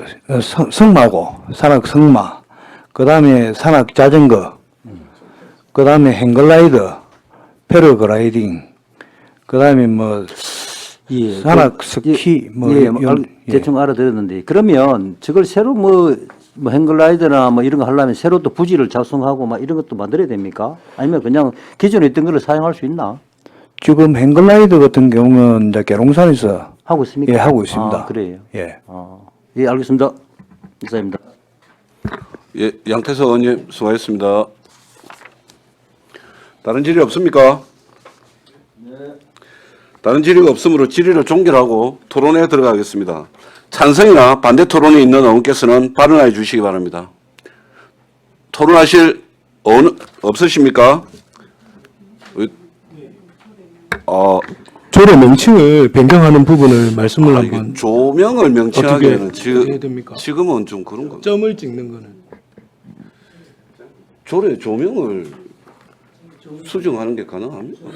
승마고 산악 승마 그다음에 산악 자전거 그다음에 행글라이더 패러글라이딩 그다음에 예, 산악 스키 대충 알아들었는데 그러면 저걸 새로 행글라이더나 이런 거 하려면 새로 또 부지를 작성하고 이런 것도 만들어야 됩니까? 아니면 그냥 기존에 있던 걸 사용할 수 있나? 지금 행글라이더 같은 경우는 이제 계룡산에서 하고 있습니까? 예, 하고 있습니다. 아, 그래요. 예. 예, 알겠습니다. 이상입니다. 예, 양태석 의원님 수고하셨습니다. 다른 질의 없습니까? 다른 질의가 없으므로 질의를 종결하고 토론에 들어가겠습니다. 찬성이나 반대 토론이 있는 의원께서는 발언해 주시기 바랍니다. 토론하실 의원 없으십니까? 조례 명칭을 변경하는 부분을 말씀을 이게 한번 조명을 명칭하기에는 어떻게 해야 됩니까? 지금은 좀 그런 거. 점을 찍는 거는 조례 조명을 수정하는 게 가능합니까?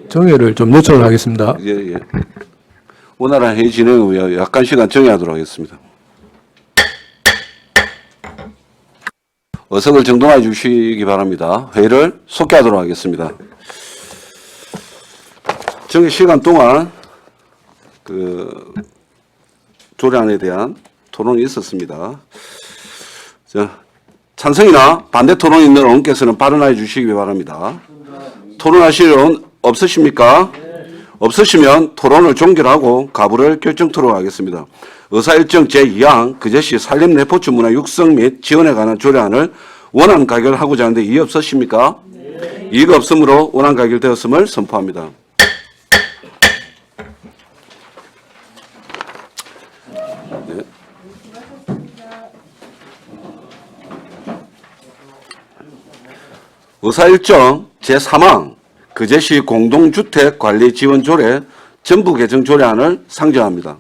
정의를 좀 요청을 하겠습니다. 예. 원활한 회의 진행을 위하여 약간 시간 정의하도록 하겠습니다. 어석을 정돈해 주시기 바랍니다. 회의를 속개하도록 하겠습니다. 정의 시간 동안 그 조례안에 대한 토론이 있었습니다. 자, 찬성이나 반대 토론이 있는 의원께서는 발언해 주시기 바랍니다. 토론하실 의원 없으십니까? 없으시면 토론을 종결하고 가부를 결정토록 하겠습니다. 의사일정 제2항 그제시 산림레포츠 문화 육성 및 지원에 관한 조례안을 원안 가결하고자 하는데 이의 없으십니까? 이의가 없으므로 원안 가결되었음을 선포합니다. 네. 의사일정 제3항 그제시 공동주택관리지원조례 전부 개정 조례안을 상정합니다.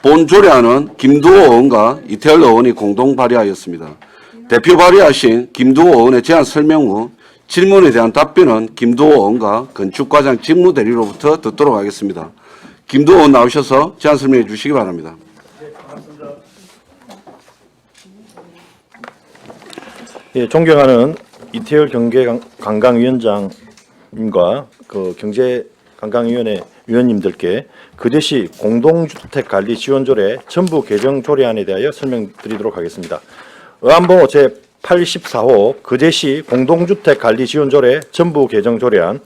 본 조례안은 김두호 의원과 이태열 의원이 공동 발의하였습니다. 대표 발의하신 김두호 의원의 제안 설명 후 질문에 대한 답변은 김두호 의원과 건축과장 직무대리로부터 듣도록 하겠습니다. 김두호 의원 나오셔서 제안 설명해 주시기 바랍니다. 예, 존경하는 이태열 경제관광위원장님과 그 경제관광위원회 위원님들께 그제시 공동주택관리지원조례 전부 개정 조례안에 대하여 설명드리도록 하겠습니다. 의안번호 제84호 그제시 공동주택관리지원조례 전부 개정 조례안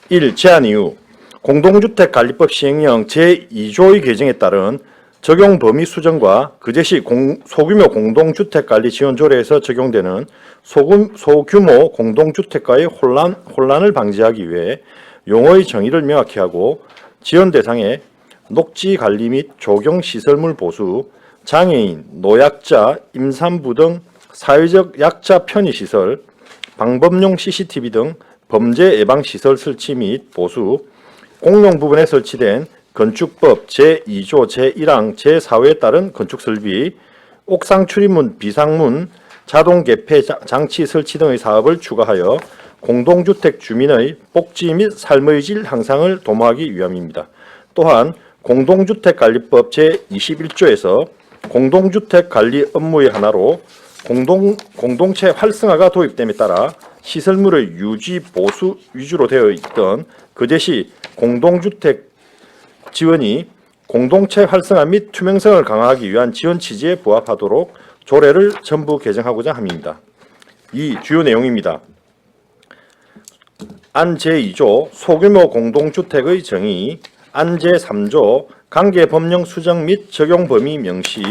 1. 제안 이유 공동주택관리법 시행령 제2조의 개정에 따른 적용 범위 수정과 그제시 소규모 공동주택관리지원조례에서 적용되는 소규모 공동주택과의 혼란을 방지하기 위해 용어의 정의를 명확히 하고 지원 대상에 녹지관리 및 조경시설물 보수, 장애인, 노약자, 임산부 등 사회적 약자 편의시설, 방범용 CCTV 등 범죄 예방시설 설치 및 보수, 공용 부분에 설치된 건축법 제2조 제1항 제4호에 따른 건축설비, 옥상 출입문, 비상문, 자동 개폐 장치 설치 등의 사업을 추가하여 공동주택 주민의 복지 및 삶의 질 향상을 도모하기 위함입니다. 또한 공동주택관리법 제21조에서 공동주택관리 업무의 하나로 공동체 활성화가 도입됨에 따라 시설물의 유지, 보수 위주로 되어 있던 그제시 공동주택 지원이 공동체 활성화 및 투명성을 강화하기 위한 지원 취지에 부합하도록 조례를 전부 개정하고자 함입니다. 이 주요 내용입니다. 안 제2조 소규모 공동주택의 정의, 안 제3조 관계법령 수정 및 적용 범위 명시,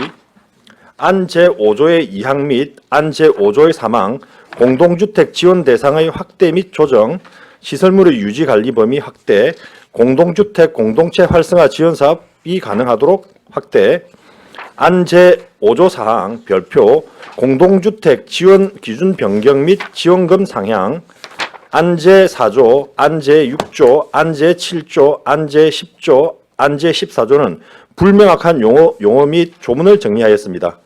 안 제5조의 2항 및 안 제5조의 3항 공동주택 지원 대상의 확대 및 조정, 시설물의 유지 관리 범위 확대, 공동주택 공동체 활성화 지원 사업이 가능하도록 확대, 안 제5조 사항 별표 공동주택 지원 기준 변경 및 지원금 상향, 안 제4조, 안 제6조, 안 제7조, 안 제10조, 안 제14조는 불명확한 용어 및 조문을 정리하였습니다.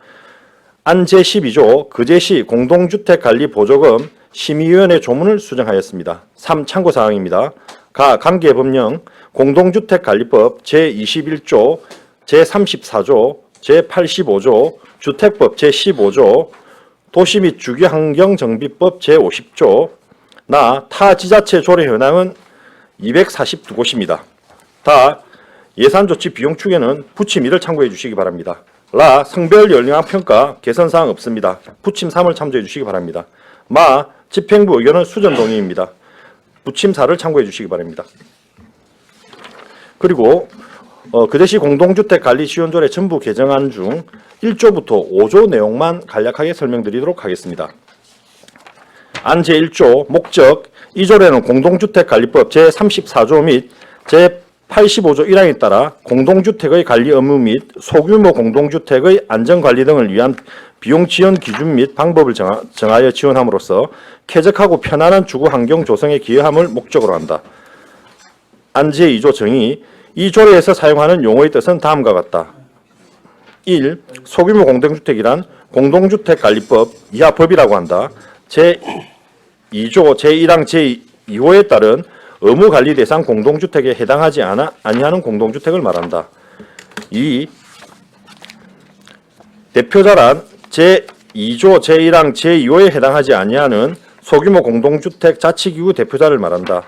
안 제12조 그제시 공동주택관리보조금 심의위원회 조문을 수정하였습니다. 3. 참고사항입니다. 가 관계법령 공동주택관리법 제21조, 제34조, 제85조, 주택법 제15조, 도시 및 주기환경정비법 제50조, 나 타 지자체 조례 현황은 242곳입니다. 다 예산조치 비용 추계는 부침 1을 참고해 주시기 바랍니다. 라 성별 연령화 평가 개선사항 없습니다. 부침 3을 참조해 주시기 바랍니다. 마 집행부 의견은 수전 동의입니다. 부침 4를 참고해 주시기 바랍니다. 그리고 그 대시 공동주택관리지원조례 전부 개정안 중 1조부터 5조 내용만 간략하게 설명드리도록 하겠습니다. 안 제1조 목적, 이 조례는 공동주택관리법 제34조 및 제85조 1항에 따라 공동주택의 관리 업무 및 소규모 공동주택의 안전관리 등을 위한 비용 지원 기준 및 방법을 정하여 지원함으로써 쾌적하고 편안한 주거 환경 조성에 기여함을 목적으로 한다. 안 제2조 정의, 이 조례에서 사용하는 용어의 뜻은 다음과 같다. 1. 소규모 공동주택이란 공동주택관리법 이하 법이라고 한다. 제2조 제1항 제2호에 따른 의무관리 대상 공동주택에 해당하지 아니하는 공동주택을 말한다. 2. 대표자란 제2조 제1항 제2호에 해당하지 아니하는 소규모 공동주택 자치기구 대표자를 말한다.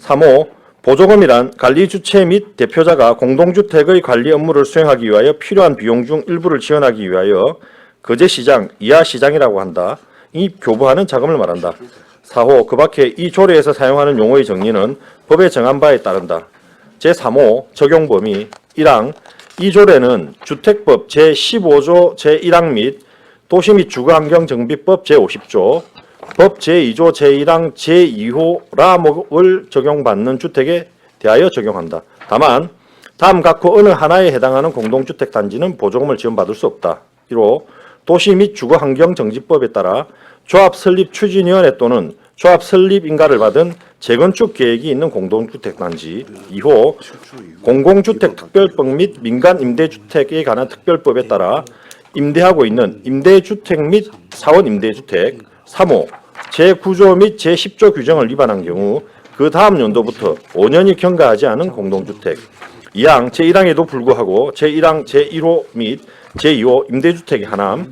3호 보조금이란 관리주체 및 대표자가 공동주택의 관리 업무를 수행하기 위하여 필요한 비용 중 일부를 지원하기 위하여 거제시장, 이하시장이라고 한다. 이 교부하는 자금을 말한다. 4호 그 밖에 이 조례에서 사용하는 용어의 정리는 법에 정한 바에 따른다. 제3호 적용 범위 1항 이 조례는 주택법 제15조 제1항 및 도시 및 주거환경정비법 제50조 법 제2조 제1항 제2호라목을 적용받는 주택에 대하여 적용한다. 다만 다음 각호 어느 하나에 해당하는 공동주택 단지는 보조금을 지원받을 수 없다. 1호 도시 및 주거환경정지법에 따라 조합 설립 추진위원회 또는 조합 설립 인가를 받은 재건축 계획이 있는 공동주택 단지. 2호 공공주택 특별법 및 민간 임대주택에 관한 특별법에 따라 임대하고 있는 임대주택 및 사원 임대주택. 3호 제9조 및 제10조 규정을 위반한 경우 그 다음 연도부터 5년이 경과하지 않은 공동주택. 2항 제1항에도 불구하고 제1항 제1호 및 제2호 임대주택의 하남에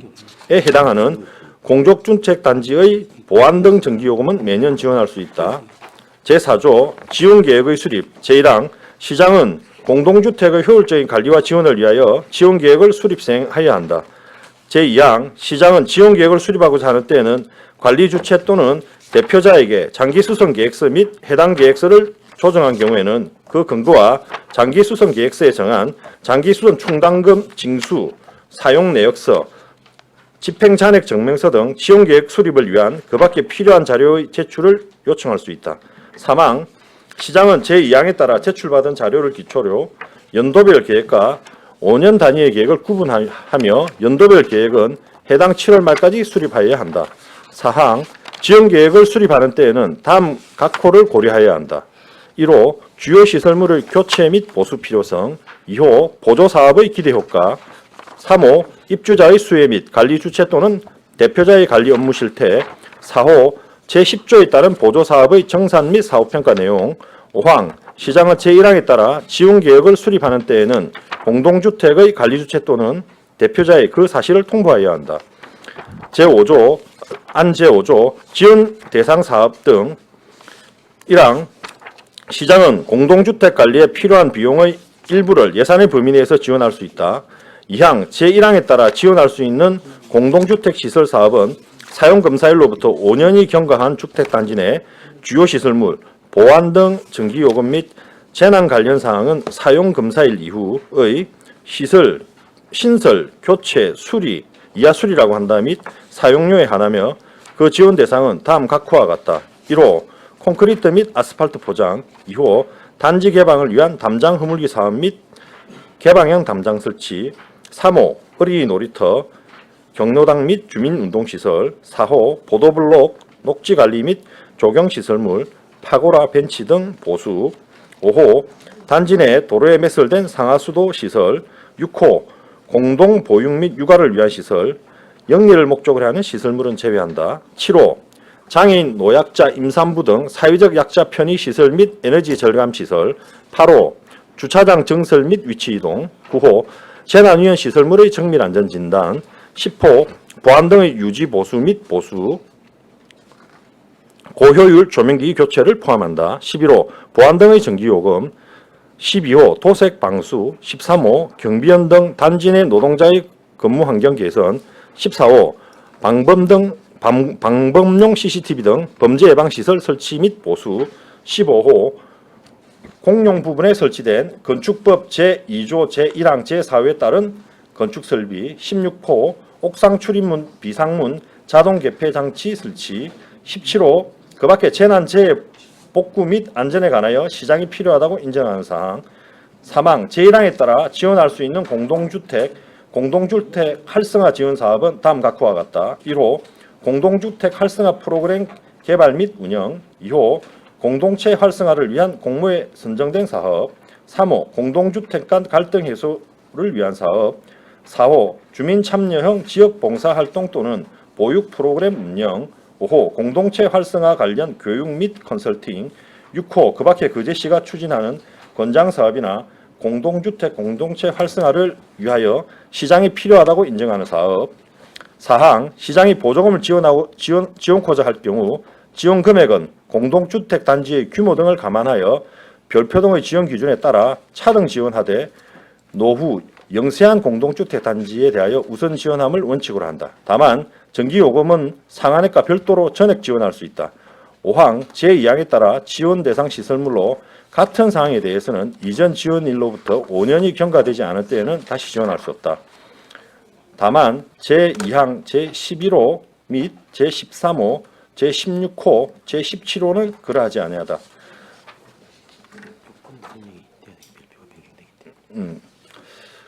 해당하는 공동주택 단지의 보안 등 정기요금은 매년 지원할 수 있다. 제4조 지원계획의 수립 제1항 시장은 공동주택의 효율적인 관리와 지원을 위하여 지원계획을 수립 시행하여야 한다. 제2항 시장은 지원계획을 수립하고자 하는 때에는 관리주체 또는 대표자에게 장기수선계획서 및 해당 계획서를 조정한 경우에는 그 근거와 장기수선계획서에 정한 장기수선 충당금 징수, 사용내역서, 집행잔액 증명서 등 지원계획 수립을 위한 그 밖에 필요한 자료의 제출을 요청할 수 있다. 3항 시장은 제2항에 따라 제출받은 자료를 기초로 연도별 계획과 5년 단위의 계획을 구분하며 연도별 계획은 해당 7월 말까지 수립하여야 한다. 4항 지원계획을 수립하는 때에는 다음 각호를 고려하여야 한다. 1호 주요 시설물의 교체 및 보수 필요성. 2호 보조사업의 기대효과. 3호 입주자의 수혜 및 관리 주체 또는 대표자의 관리 업무 실태. 4호 제10조에 따른 보조사업의 정산 및 사후평가 내용. 5항 시장은 제1항에 따라 지원계획을 수립하는 때에는 공동주택의 관리 주체 또는 대표자의 그 사실을 통보하여야 한다. 제5조 안 제5조 지원 대상 사업 등 1항 시장은 공동주택 관리에 필요한 비용의 일부를 예산의 범위 내에서 지원할 수 있다. 2항 제1항에 따라 지원할 수 있는 공동주택 시설 사업은 사용검사일로부터 5년이 경과한 주택단지 내 주요 시설물, 보안 등 전기요금 및 재난 관련 사항은 사용검사일 이후의 시설, 신설, 교체, 수리, 이하 수리라고 한다 및 사용료에 한하며 그 지원 대상은 다음 각호와 같다. 1호 콘크리트 및 아스팔트 포장. 2호 단지 개방을 위한 담장 허물기 사업 및 개방형 담장 설치. 3호 어린이 놀이터, 경로당 및 주민운동시설. 4호 보도블록, 녹지관리 및 조경시설물, 파고라 벤치 등 보수. 5호 단지 내 도로에 매설된 상하수도 시설. 6호 공동 보육 및 육아를 위한 시설, 영리를 목적으로 하는 시설물은 제외한다. 7호 장애인, 노약자, 임산부 등 사회적 약자 편의 시설 및 에너지 절감 시설. 8호 주차장 증설 및 위치 이동. 9호 재난 위험 시설물의 정밀 안전 진단. 10호 보안 등의 유지 보수 및 보수. 고효율 조명기기 교체를 포함한다. 11호 보안 등의 전기요금. 12호 도색 방수. 13호 경비원 등 단지 내 노동자의 근무 환경 개선. 14호 방범용 CCTV 등 범죄 예방 시설 설치 및 보수. 15호 공용 부분에 설치된 건축법 제2조 제1항 제4호에 따른 건축설비, 16호 옥상 출입문 비상문 자동 개폐 장치 설치, 17호 그 밖에 재난재해 복구 및 안전에 관하여 시장이 필요하다고 인정하는 사항, 사망 제1항에 따라 지원할 수 있는 공동주택 활성화 지원 사업은 다음 각호와 같다. 1호 공동주택 활성화 프로그램 개발 및 운영, 2호 공동체 활성화를 위한 공모에 선정된 사업, 3호 공동주택 간 갈등 해소를 위한 사업, 4호 주민 참여형 지역 봉사 활동 또는 보육 프로그램 운영, 5호 공동체 활성화 관련 교육 및 컨설팅, 6호 그 밖에 그 제시가 추진하는 권장 사업이나 공동주택 공동체 활성화를 위하여 시장이 필요하다고 인정하는 사업, 사항 시장이 보조금을 지원코자 할 경우 지원 금액은 공동주택 단지의 규모 등을 감안하여 별표 등의 지원 기준에 따라 차등 지원하되 노후 영세한 공동주택 단지에 대하여 우선 지원함을 원칙으로 한다. 다만 전기요금은 상한액과 별도로 전액 지원할 수 있다. 5항 제2항에 따라 지원 대상 시설물로 같은 사항에 대해서는 이전 지원일로부터 5년이 경과되지 않을 때에는 다시 지원할 수 없다. 다만 제2항 제11호 및 제13호, 제16호, 제17호는 그러하지 아니하다.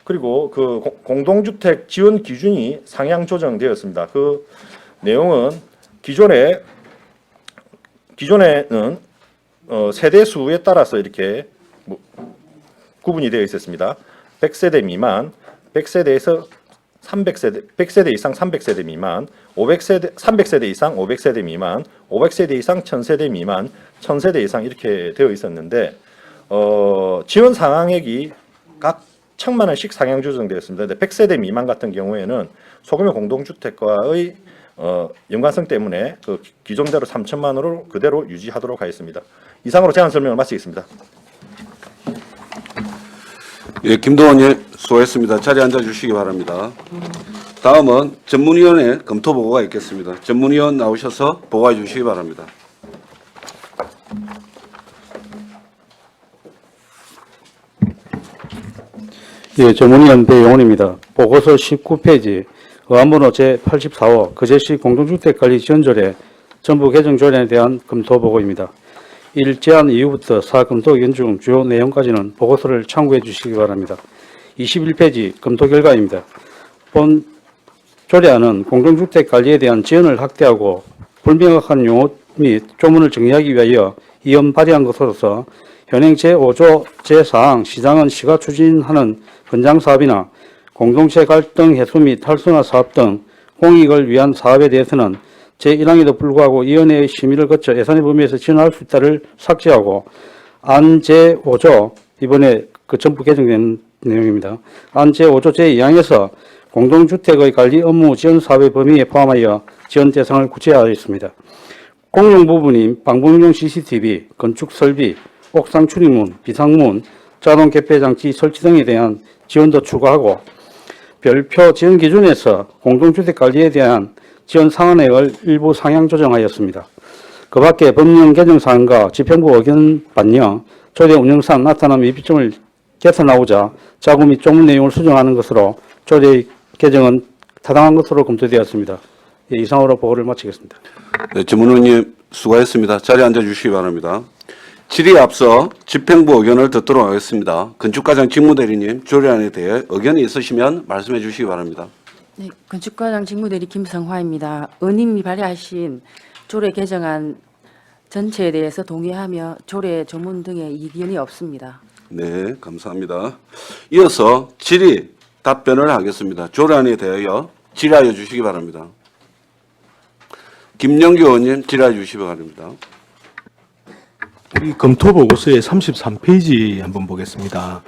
그리고 그 공동주택 지원 기준이 상향 조정되었습니다. 그 내용은 기존에는 세대 수에 따라서 이렇게 구분이 되어 있었습니다. 100세대 미만, 100세대에서 300세대, 100세대 이상 300세대 미만, 300세대 이상 500세대 미만, 500세대 이상 1000세대 미만, 1000세대 이상 이렇게 되어 있었는데 지원 상한액이 각 1000만 원씩 상향 조정되었습니다. 근데 100세대 미만 같은 경우에는 소규모 공동주택과의 연관성 때문에 그 기존대로 3천만 원으로 그대로 유지하도록 하겠습니다. 이상으로 제안 설명을 마치겠습니다. 예, 김동원님 수고했습니다. 자리에 앉아주시기 바랍니다. 다음은 전문위원회 검토 보고가 있겠습니다. 전문위원 나오셔서 보고해 주시기 바랍니다. 예, 전문위원 배용원입니다. 보고서 19페이지 의안번호 제84호 거제시 공동주택관리지원조례 전부 개정 조례에 대한 검토 보고입니다. 1. 제안 이후부터 4. 검토 의견 중 주요 내용까지는 보고서를 참고해 주시기 바랍니다. 21페이지 검토 결과입니다. 본 조례안은 공동주택 관리에 대한 지원을 확대하고 불명확한 용어 및 조문을 정리하기 위하여 이원 발의한 것으로서 현행 제5조 제4항 시장은 시가 추진하는 권장사업이나 공동체 갈등 해소 및 활성화 사업 등 공익을 위한 사업에 대해서는 제1항에도 불구하고 위원회의 심의를 거쳐 예산의 범위에서 지원할 수 있다를 삭제하고 안 제5조 이번에 그 전부 개정된 내용입니다. 안 제5조 제2항에서 공동주택의 관리 업무 지원 사업의 범위에 포함하여 지원 대상을 구체화하였습니다. 공용 부분인 방범용 CCTV, 건축 설비, 옥상 출입문, 비상문, 자동 개폐 장치 설치 등에 대한 지원도 추가하고 별표 지원 기준에서 공동주택 관리에 대한 지원 상한액을 일부 상향 조정하였습니다. 그 밖에 법령 개정 사항과 집행부 의견 반영, 조례 운영상 나타난 미비점을 개선하고자 자구 및 조문 내용을 수정하는 것으로 조례 개정은 타당한 것으로 검토되었습니다. 예, 이상으로 보고를 마치겠습니다. 네, 전문위원님 수고했습니다. 자리에 앉아주시기 바랍니다. 질의에 앞서 집행부 의견을 듣도록 하겠습니다. 건축과장 직무대리님 조례안에 대해 의견이 있으시면 말씀해 주시기 바랍니다. 네, 건축과장 직무대리 김성화입니다. 의원님이 발의하신 조례 개정안 전체에 대해서 동의하며 조례 조문 등의 이견이 없습니다. 네, 감사합니다. 이어서 질의 답변을 하겠습니다. 조례안에 대하여 질의하여 주시기 바랍니다. 김영규 의원님 질의해 주시기 바랍니다. 이 검토 보고서의 33페이지 한번 보겠습니다.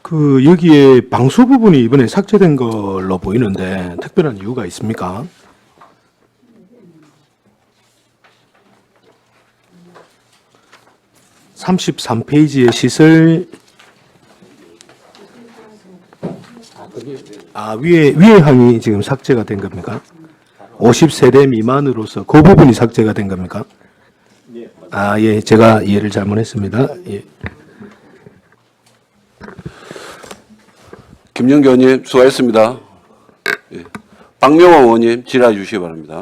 그 여기에 방수 부분이 이번에 삭제된 걸로 보이는데 특별한 이유가 있습니까? (33페이지의) 시설 위에 항이 지금 삭제가 된 겁니까? 50세대 미만으로서 그 부분이 삭제가 된 겁니까? 예, 제가 이해를 잘못했습니다. 예. 김영규 의원님 수고하셨습니다. 예. 박명호 의원님 질의해 주시기 바랍니다.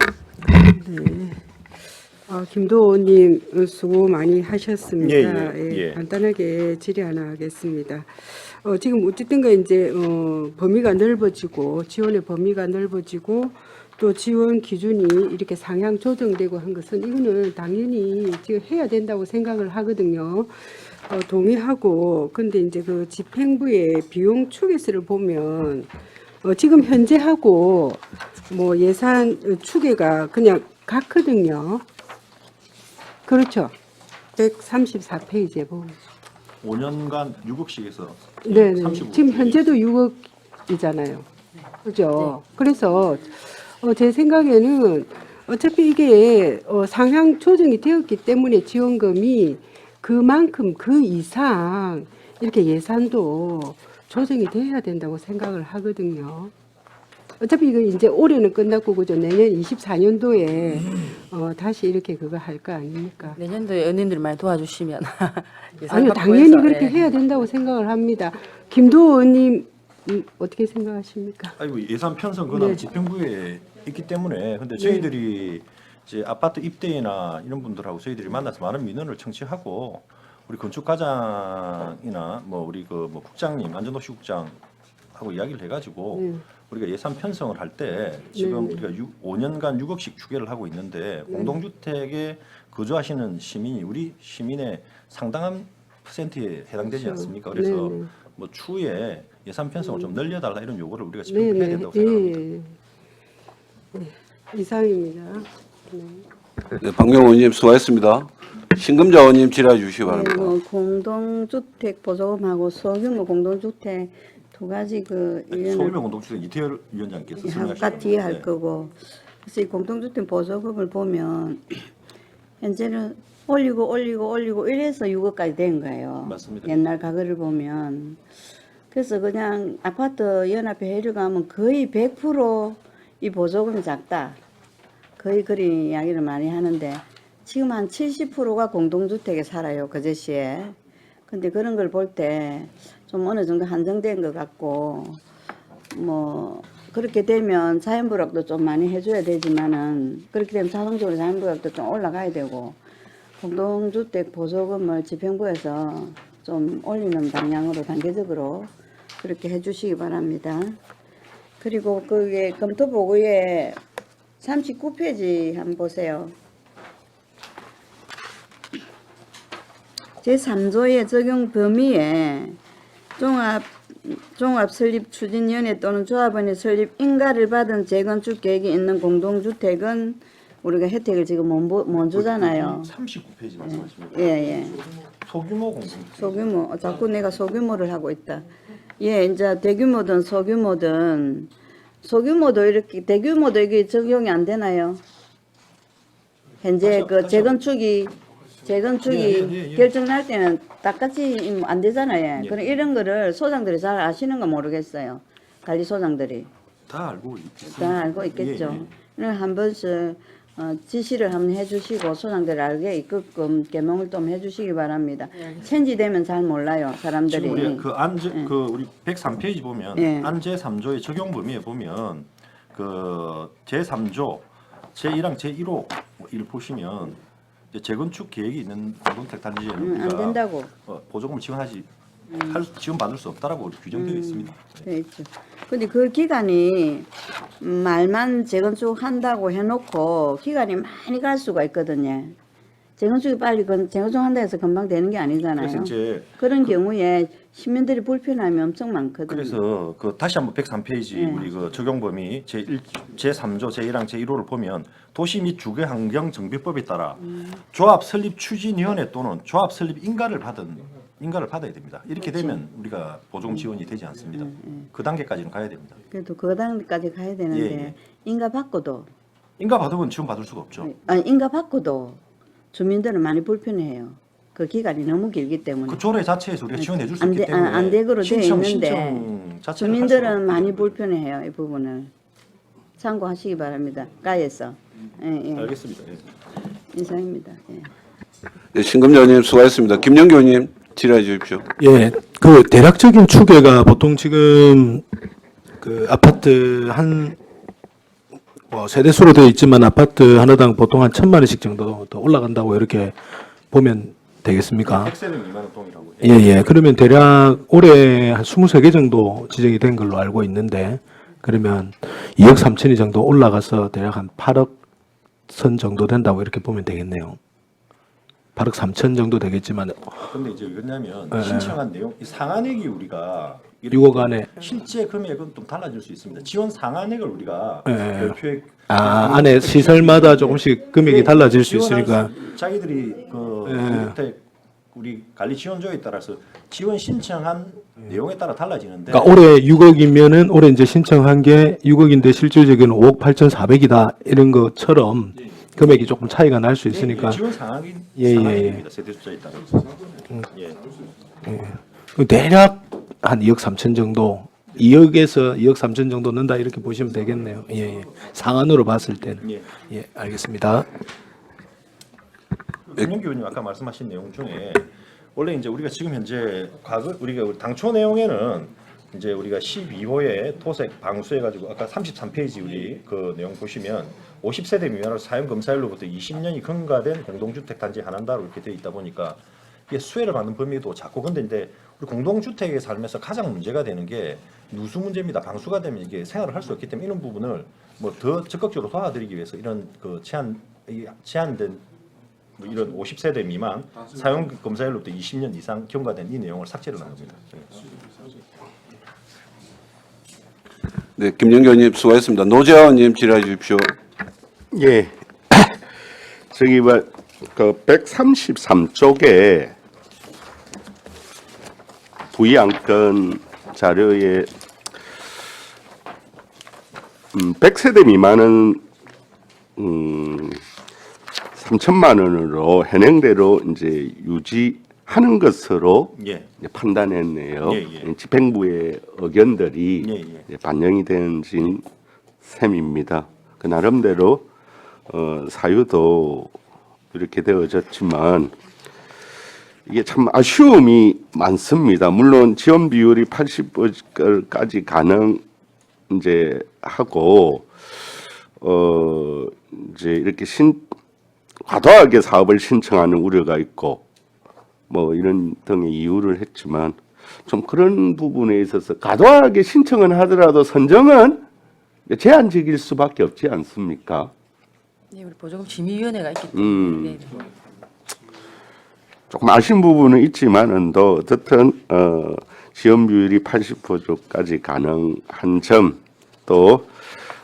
김도호 의원님 수고 많이 하셨습니다. 예. 간단하게 질의 하나 하겠습니다. 지금 어쨌든가 이제 범위가 넓어지고 지원의 범위가 넓어지고 또 지원 기준이 이렇게 상향 조정되고 한 것은 이거는 당연히 지금 해야 된다고 생각을 하거든요. 동의하고 근데 이제 그 집행부의 비용 추계서를 보면 지금 현재 하고 뭐 예산 추계가 그냥 같거든요. 그렇죠. 134페이지에 보면. 5년간 6억씩에서 네, 35. 지금 현재도 6억이잖아요. 그죠? 그래서 제 생각에는 어차피 이게 상향 조정이 되었기 때문에 지원금이 그만큼 그 이상 이렇게 예산도 조정이 돼야 된다고 생각을 하거든요. 어차피 이거 이제 올해는 끝났고 그죠? 내년 24년도에 다시 이렇게 그거 할 거 아닙니까? 내년도에 의원님들 많이 도와주시면 예산 아니요, 확보해서, 당연히 그렇게 예. 해야 된다고 생각을 합니다. 김도호 의원님 어떻게 생각하십니까? 아이고 예산 편성 권한 네. 집행부에 있기 때문에 근데 저희들이 이제 아파트 입대이나 이런 분들하고 저희들이 만나서 많은 민원을 청취하고 우리 건축과장이나 뭐 우리 그 뭐 국장님 안전도시국장하고 이야기를 해가지고 우리가 예산 편성을 할 때 지금 네. 우리가 5년간 6억씩 추계를 하고 있는데 공동주택에 거주하시는 시민이 우리 시민의 상당한 퍼센트에 해당되지 그렇죠. 않습니까? 그래서 네네. 뭐 추후에 예산 편성을 좀 늘려달라 이런 요구를 우리가 지금 해야 네네. 된다고 생각합니다. 네. 이상입니다. 네. 네, 박명호 의원님 수고하셨습니다. 신금자 의원님 질의해 주시기 바랍니다. 공동주택 보조금하고 소규모 공동주택 두 가지 그 소규모 공동주택 이태열 위원장께서 설명하시죠. 아까 뒤에 할 거고 그래서 이 공동주택 보조금을 보면 현재는 올리고 이래서 6억까지 된 거예요. 맞습니다. 옛날 과거를 보면 그래서 그냥 아파트 연합회 해류가면 거의 100% 이 보조금이 작다. 거의 그런 이야기를 많이 하는데 지금 한 70%가 공동주택에 살아요. 거제시에. 근데 그런 걸 볼 때 좀 어느 정도 한정된 것 같고 뭐 그렇게 되면 자연부락도 좀 많이 해줘야 되지만은 그렇게 되면 자동적으로 자연부락도 좀 올라가야 되고 공동주택 보조금을 집행부에서 좀 올리는 방향으로 단계적으로 그렇게 해주시기 바랍니다. 그리고 그게 검토보고에 39페이지 한번 보세요. 제3조의 적용 범위에 종합 설립 추진위원회 또는 조합원의 설립 인가를 받은 재건축 계획이 있는 공동주택은 우리가 혜택을 지금 못 주잖아요. 39페이지 말씀하십니까? 예. 소규모 공동주택. 소규모, 자꾸 내가 소규모를 하고 있다. 예, 이제 대규모든 소규모도 이렇게, 대규모도 이게 적용이 안 되나요? 현재 그 재건축이 예. 결정 날 때는 똑같이 안 되잖아요. 그럼 이런 거를 소장들이 잘 아시는 거 모르겠어요. 관리소장들이. 다 알고 있습니다. 다 알고 있겠죠. 한 번씩 지시를 한번 해주시고 소장들 알게 있게끔 개몽을 좀 해주시기 바랍니다. 천지되면 잘 몰라요, 사람들이. 지금 우리 그 우리 103페이지 보면 예. 안제 3조의 적용 범위에 보면 그 제3조 제1항 제1호를 보시면 이제 재건축 계획이 있는 공동주택 단지에는 안 우리가 된다고. 보조금을 지원받을 수 없다라고 규정되어 있습니다. 네, 있죠. 근데 그 기간이 말만 재건축 한다고 해놓고 기간이 많이 갈 수가 있거든요. 재건축이 빨리 재건축 한다 해서 금방 되는 게 아니잖아요. 그래서 이제 그런 경우에 시민들이 불편함이 엄청 많거든요. 그래서 그 다시 한번 103페이지 우리 그 적용 범위 제3조 제1항 제1호를 보면 도시 및 주거 환경 정비법에 따라 조합 설립 추진위원회 또는 조합 설립 인가를 받아야 됩니다. 이렇게 되면 우리가 보조금 지원이 되지 않습니다. 그 단계까지는 가야 됩니다. 그래도 그 단계까지 가야 되는데 예. 인가 받고도 인가 받으면 지원 받을 수가 없죠. 아니, 인가 받고도 주민들은 많이 불편해요. 그 기간이 너무 길기 때문에. 그 조례 자체에서 우리가 지원해 줄 수 안 있기 돼- 때문에 안 되고로 돼 있는데 신청 자체를 할 수가 주민들은 없기 많이 때문에. 불편해요. 이 부분을 참고하시기 바랍니다. 가에서. 예. 알겠습니다. 예. 이상입니다. 예. 네, 신금자 의원님 수고하셨습니다. 김영규 의원님 질의해 주십시오. 예, 그 대략적인 추계가 보통 지금 그 아파트 뭐 세대수로 되어 있지만 아파트 하나당 보통 한 1,000만 원씩 정도 더 올라간다고 이렇게 보면 되겠습니까? 100세대 미만은 동이라고. 예, 예. 그러면 대략 올해 한 23개 정도 지정이 된 걸로 알고 있는데, 그러면 2억 3천이 정도 올라가서 대략 한 8억 선 정도 된다고 이렇게 보면 되겠네요. 8억 3천 정도 되겠지만, 근데 이제 왜냐면 예, 신청한 내용, 이 상한액이 우리가 이렇게 6억 안에, 실제 금액은 좀 달라질 수 있습니다. 지원 상한액을 우리가 예. 별표에 안에 시설마다 조금씩 금액이 달라질 수 지원할 있으니까, 자기들이 그 예. 주택 우리 관리 지원조에 따라서 지원 신청한 내용에 따라 달라지는데. 그러니까 올해 6억이면은 올해 이제 신청한 게 6억인데 실질적인 5억 8,400이다 이런 것처럼 금액이 조금 차이가 날 수 있으니까. 지원 상한이 예, 예, 상한입니다. 세대 숫자에 따라. 예. 그 대략 한 2억 3천 정도, 2억에서 2억 3천 정도 넣는다 이렇게 보시면 되겠네요. 예, 예. 상한으로 봤을 때는. 예. 예, 알겠습니다. 김영기 의원님 아까 말씀하신 내용 중에 원래 이제 우리가 지금 현재 과거 우리가 당초 내용에는 이제 우리가 12호에 토색 방수해가지고 아까 33페이지 우리 그 내용 보시면 50세대 미만으로 사용 검사일로부터 20년이 경과된 공동주택 단지 하나다로 이렇게 돼 있다 보니까 이게 수혜를 받는 범위도 작고, 근데 이제 우리 공동주택에 살면서 가장 문제가 되는 게 누수 문제입니다. 방수가 되면 이게 생활을 할 수 없기 때문에 이런 부분을 뭐 더 적극적으로 도와드리기 위해서 이런 그 제한된 뭐 이런 50세대 미만 사용 검사일로부터 20년 이상 경과된 이 내용을 삭제를 한 겁니다. 네, 김영기 의원님 수고하셨습니다. 노재환 의원님 질의해 주십시오. 예. 저기 그 133쪽에 부의안건 자료에 100세대 미만은 3천만 원으로 현행대로 이제 유지하는 것으로 예. 이제 판단했네요. 예, 예. 집행부의 의견들이 예, 예. 이제 반영이 된 셈입니다. 그 나름대로 사유도 이렇게 되어졌지만 이게 참 아쉬움이 많습니다. 물론 지원 비율이 80%까지 가능 이제 하고 이제 이렇게 과도하게 사업을 신청하는 우려가 있고 뭐 이런 등의 이유를 했지만 좀 그런 부분에 있어서 과도하게 신청은 하더라도 선정은 제한적일 수밖에 없지 않습니까? 네, 우리 보조금 심의위원회가 있기 때문에. 네. 조금 아쉬운 부분은 있지만은 또 어떻든 지원 비율이 80%까지 가능한 점, 또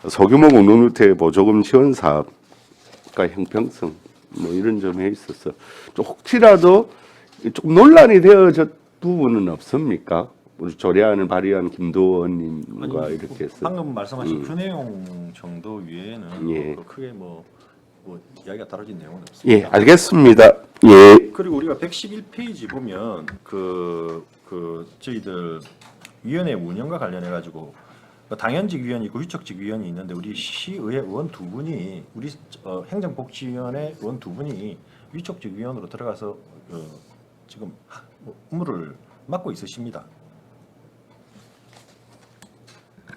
소규모 공동주택 보조금 지원 사업과 형평성 뭐 이런 점에 있어서 좀 혹시라도 좀 논란이 되어졌 부분은 없습니까? 우리 조례안을 발의한 김도원 의원님과 이렇게 해서 방금 말씀하신 그 내용 정도 위에는 예. 뭐 크게 뭐 이야기가 다뤄진 내용은 없습니다. 예, 알겠습니다. 예. 그리고 우리가 111페이지 보면 그 저희들 위원회 운영과 관련해 가지고 당연직 위원이 있고 위촉직 위원이 있는데 우리 시의회 의원 두 분이 우리 행정복지위원회 의원 두 분이 위촉직 위원으로 들어가서 지금 업무를 맡고 있으십니다.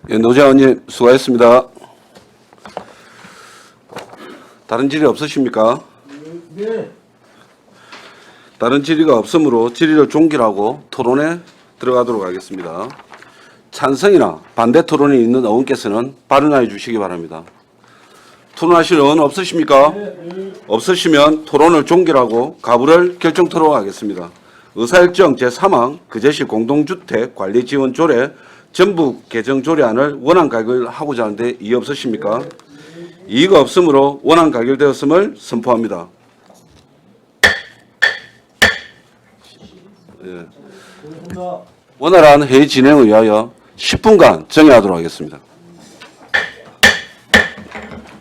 예, 노재환 의원님 수고하셨습니다. 다른 질의 없으십니까? 네. 다른 질의가 없으므로 질의를 종결하고 토론에 들어가도록 하겠습니다. 찬성이나 반대 토론이 있는 의원께서는 발언하여 주시기 바랍니다. 토론하실 의원 없으십니까? 없으시면 토론을 종결하고 가부를 결정토록 하겠습니다. 의사일정 제3항 그제시 공동주택 관리지원 조례 전부 개정 조례안을 원안 가결하고자 하는데 이의 없으십니까? 이의가 없으므로 원안 가결되었음을 선포합니다. 예. 원활한 회의 진행을 위하여 10분간 정회하도록 하겠습니다.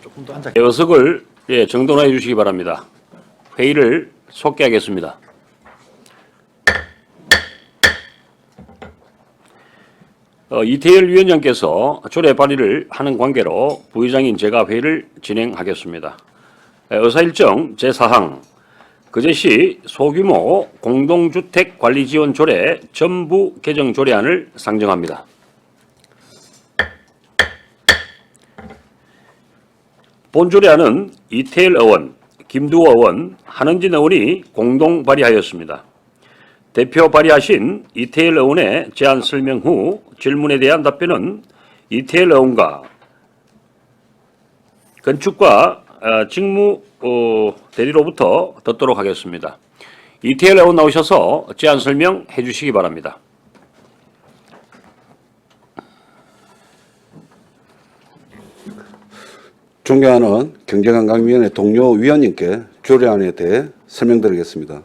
조금 더 앉아. 의석을 정돈해 주시기 바랍니다. 회의를 속개하겠습니다. 이태열 위원장께서 조례 발의를 하는 관계로 부의장인 제가 회의를 진행하겠습니다. 의사일정 제4항 그제시 소규모 공동주택 관리 지원 조례 전부 개정 조례안을 상정합니다. 본 조례안은 이태일 의원, 김두호 의원, 한은진 의원이 공동 발의하였습니다. 대표 발의하신 이태일 의원의 제안 설명 후 질문에 대한 답변은 이태일 의원과 건축과 직무 대리로부터 듣도록 하겠습니다. 이태일 의원 나오셔서 제안 설명해 주시기 바랍니다. 존경하는 경제관광위원회 동료 위원님께 조례안에 대해 설명드리겠습니다.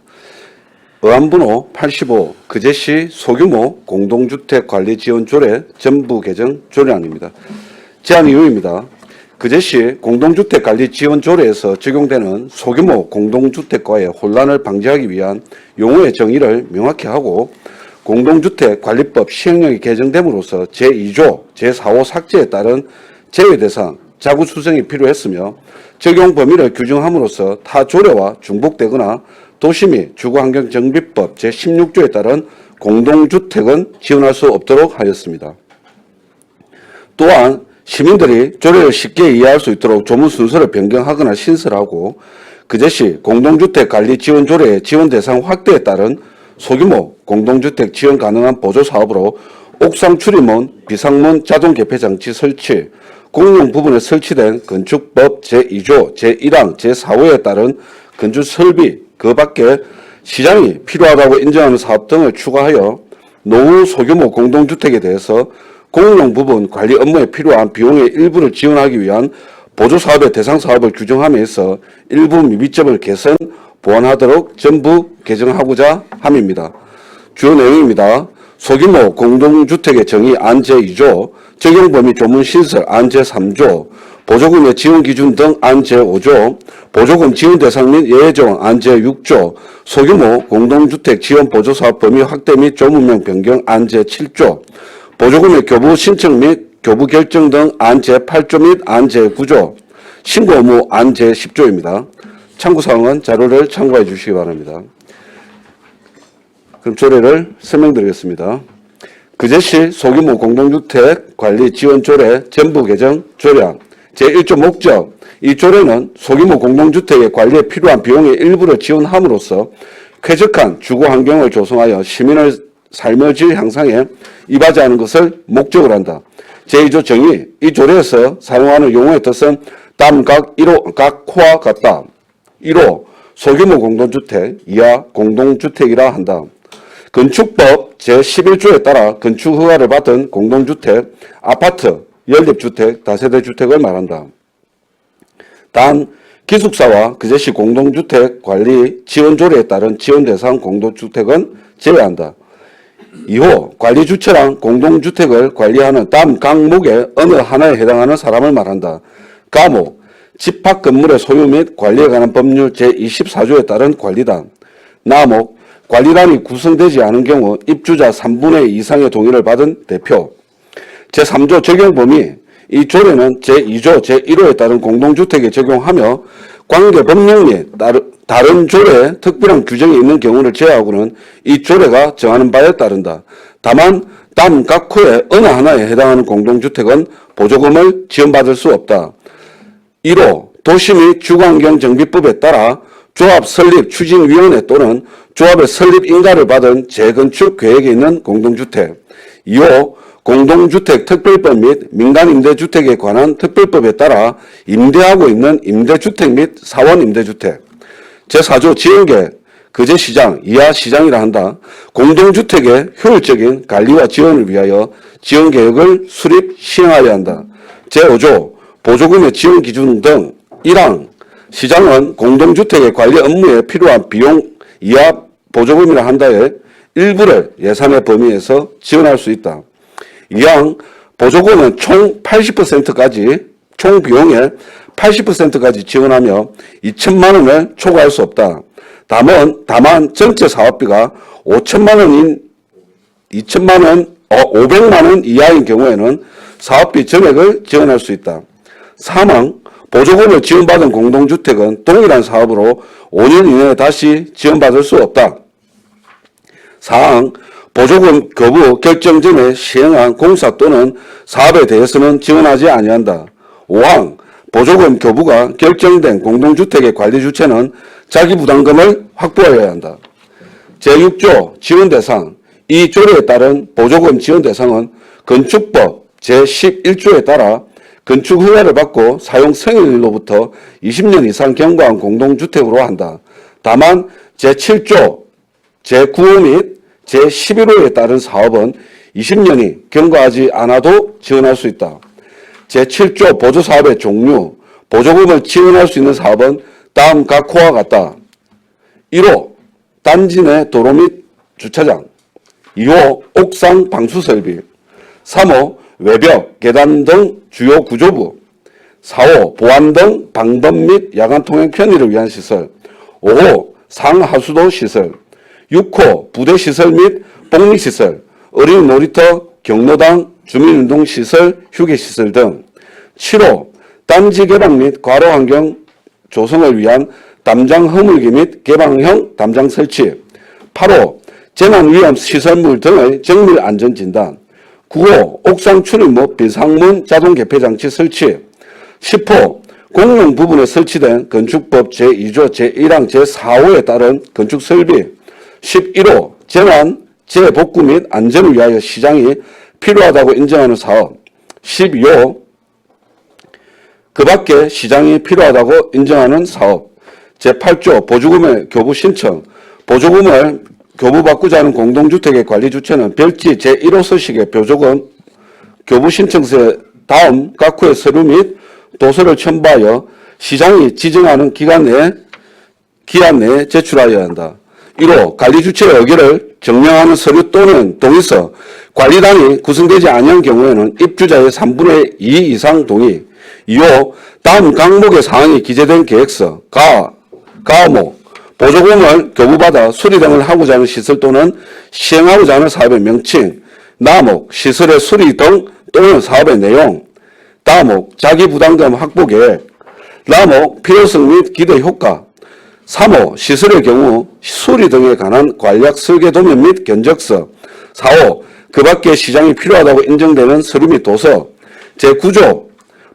의안번호 85 그제시 소규모 공동주택 관리 지원 조례 전부 개정 조례안입니다. 제안 이유입니다. 그제시 공동주택 관리 지원 조례에서 적용되는 소규모 공동주택과의 혼란을 방지하기 위한 용어의 정의를 명확히 하고 공동주택 관리법 시행령이 개정됨으로써 제2조 제4호 삭제에 따른 제외 대상 자구 수정이 필요했으며 적용 범위를 규정함으로써 타 조례와 중복되거나 도시 및 주거환경정비법 제16조에 따른 공동주택은 지원할 수 없도록 하였습니다. 또한 시민들이 조례를 쉽게 이해할 수 있도록 조문 순서를 변경하거나 신설하고 그제시 공동주택 관리 지원 조례의 지원 대상 확대에 따른 소규모 공동주택 지원 가능한 보조사업으로 옥상 출입문, 비상문 자동 개폐 장치 설치, 공용 부분에 설치된 건축법 제2조, 제1항, 제4호에 따른 건축 설비, 그 밖에 시장이 필요하다고 인정하는 사업 등을 추가하여 노후 소규모 공동주택에 대해서 공용 부분 관리 업무에 필요한 비용의 일부를 지원하기 위한 보조사업의 대상 사업을 규정함에 있어 일부 미비점을 개선, 보완하도록 전부 개정하고자 함입니다. 주요 내용입니다. 소규모 공동주택의 정의 안 제2조, 적용범위 조문 신설 안 제3조, 보조금의 지원 기준 등 안 제5조, 보조금 지원 대상 및 예외조항 안 제6조, 소규모 공동주택 지원 보조사업 범위 확대 및 조문명 변경 안 제7조, 보조금의 교부 신청 및 교부 결정 등 안 제8조 및 안 제9조, 신고 의무 안 제10조입니다. 참고사항은 자료를 참고해 주시기 바랍니다. 그럼 조례를 설명드리겠습니다. 그제시 소규모 공동주택 관리 지원 조례 전부 개정 조례안 제1조 목적 이 조례는 소규모 공동주택의 관리에 필요한 비용의 일부를 지원함으로써 쾌적한 주거 환경을 조성하여 시민의 삶의 질 향상에 이바지 하는 것을 목적으로 한다. 제2조 정의 이 조례에서 사용하는 용어의 뜻은 다음 각 1호 각 호와 같다. 1호 소규모 공동주택 이하 공동주택이라 한다. 건축법 제11조에 따라 건축 허가를 받은 공동주택, 아파트, 연립주택, 다세대주택을 말한다. 단 기숙사와 그제시 공동주택 관리 지원조례에 따른 지원 대상 공동주택은 제외한다. 2호 관리 주체랑 공동주택을 관리하는 다음 항목의 어느 하나에 해당하는 사람을 말한다. 가목 집합 건물의 소유 및 관리에 관한 법률 제24조에 따른 관리단. 나목 관리단이 구성되지 않은 경우 입주자 3분의 2 이상의 동의를 받은 대표. 제3조 적용 범위 이 조례는 제2조 제1호에 따른 공동주택에 적용하며 관계 법령 및 다른 조례에 특별한 규정이 있는 경우를 제외하고는 이 조례가 정하는 바에 따른다. 다만 다음 각 호의 어느 하나에 해당하는 공동주택은 보조금을 지원받을 수 없다. 1호 도시 및 주거환경정비법에 따라 조합 설립 추진위원회 또는 조합의 설립 인가를 받은 재건축 계획에 있는 공동주택. 2호 공동주택 특별법 및 민간임대주택에 관한 특별법에 따라 임대하고 있는 임대주택 및 사원임대주택. 제4조 지원계획 그제시장 이하 시장이라 한다. 공동주택의 효율적인 관리와 지원을 위하여 지원계획을 수립 시행하여야 한다. 제5조 보조금의 지원 기준 등 1항 시장은 공동주택의 관리 업무에 필요한 비용 이하 보조금이라 한다에 일부를 예산의 범위에서 지원할 수 있다. 2항 보조금은 총 80%까지 총 비용의 80%까지 지원하며 2천만 원을 초과할 수 없다. 다만 전체 사업비가 500만 원 이하인 경우에는 사업비 전액을 지원할 수 있다. 3항 보조금을 지원받은 공동주택은 동일한 사업으로 5년 이내에 다시 지원받을 수 없다. 사항 보조금 거부 결정 전에 시행한 공사 또는 사업에 대해서는 지원하지 아니한다. 5항 보조금 거부가 결정된 공동주택의 관리 주체는 자기 부담금을 확보해야 한다. 제6조 지원 대상 이 조례에 따른 보조금 지원 대상은 건축법 제11조에 따라 건축 허가를 받고 사용 승인일로부터 20년 이상 경과한 공동주택으로 한다. 다만 제7조 제9호 및 제11호에 따른 사업은 20년이 경과하지 않아도 지원할 수 있다. 제7조 보조사업의 종류, 보조금을 지원할 수 있는 사업은 다음 각 호와 같다. 1호 단지 내 도로 및 주차장, 2호 옥상 방수설비, 3호 외벽, 계단 등 주요 구조부, 4호 보안 등 방범 및 야간 통행 편의를 위한 시설, 5호 상하수도 시설, 6호 부대시설 및 복리시설, 어린이 놀이터, 경로당, 주민운동시설, 휴게시설 등, 7호 단지 개방 및 과로환경 조성을 위한 담장 허물기 및 개방형 담장 설치, 8호 재난위험 시설물 등의 정밀 안전진단, 9호 옥상 출입문 비상문 자동 개폐장치 설치, 10호 공용 부분에 설치된 건축법 제2조 제1항 제4호에 따른 건축설비, 11호 재난, 재복구 및 안전을 위하여 시장이 필요하다고 인정하는 사업, 12호 그 밖에 시장이 필요하다고 인정하는 사업, 제8조 보조금의 교부 신청, 보조금을 교부받고자 하는 공동주택의 관리 주체는 별지 제1호 서식의 보조금 교부 신청서에 다음 각 호의 서류 및 도서를 첨부하여 시장이 지정하는 기한 내에 제출하여야 한다. 1호 관리 주체의 의결을 증명하는 서류 또는 동의서, 관리단이 구성되지 아니한 경우에는 입주자의 3분의 2 이상 동의. 2호 다음 항목의 사항이 기재된 계획서, 가목, 보조금을 교부받아 수리 등을 하고자 하는 시설 또는 시행하고자 하는 사업의 명칭, 나목, 시설의 수리 등 또는 사업의 내용, 다목, 자기부담금 확보 계획, 라목, 필요성 및 기대 효과, 3호, 시설의 경우 수리 등에 관한 관략 설계 도면 및 견적서, 4호, 그 밖에 시장이 필요하다고 인정되는 서류 및 도서, 제9조,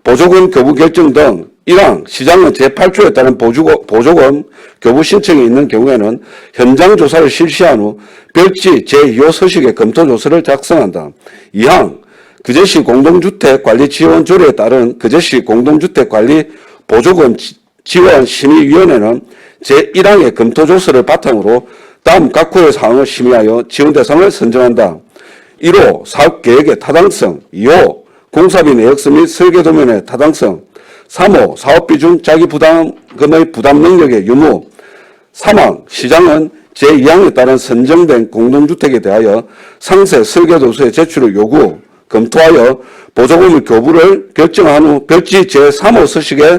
보조금 교부 결정 등 1항 시장은 제8조에 따른 보조금 교부 신청이 있는 경우에는 현장 조사를 실시한 후 별지 제2호 서식의 검토 조서를 작성한다. 2항 그제시 공동주택 관리 지원 조례에 따른 그제시 공동주택 관리 보조금 지원 심의위원회는 제1항의 검토 조서를 바탕으로 다음 각 호의 사항을 심의하여 지원 대상을 선정한다. 1호 사업 계획의 타당성, 2호 공사비 내역서 및 설계 도면의 타당성, 3호 사업비 중 자기 부담금의 부담 능력의 유무, 3항 시장은 제2항에 따른 선정된 공동주택에 대하여 상세 설계도서의 제출을 요구, 검토하여 보조금을 교부를 결정한 후 별지 제3호 서식에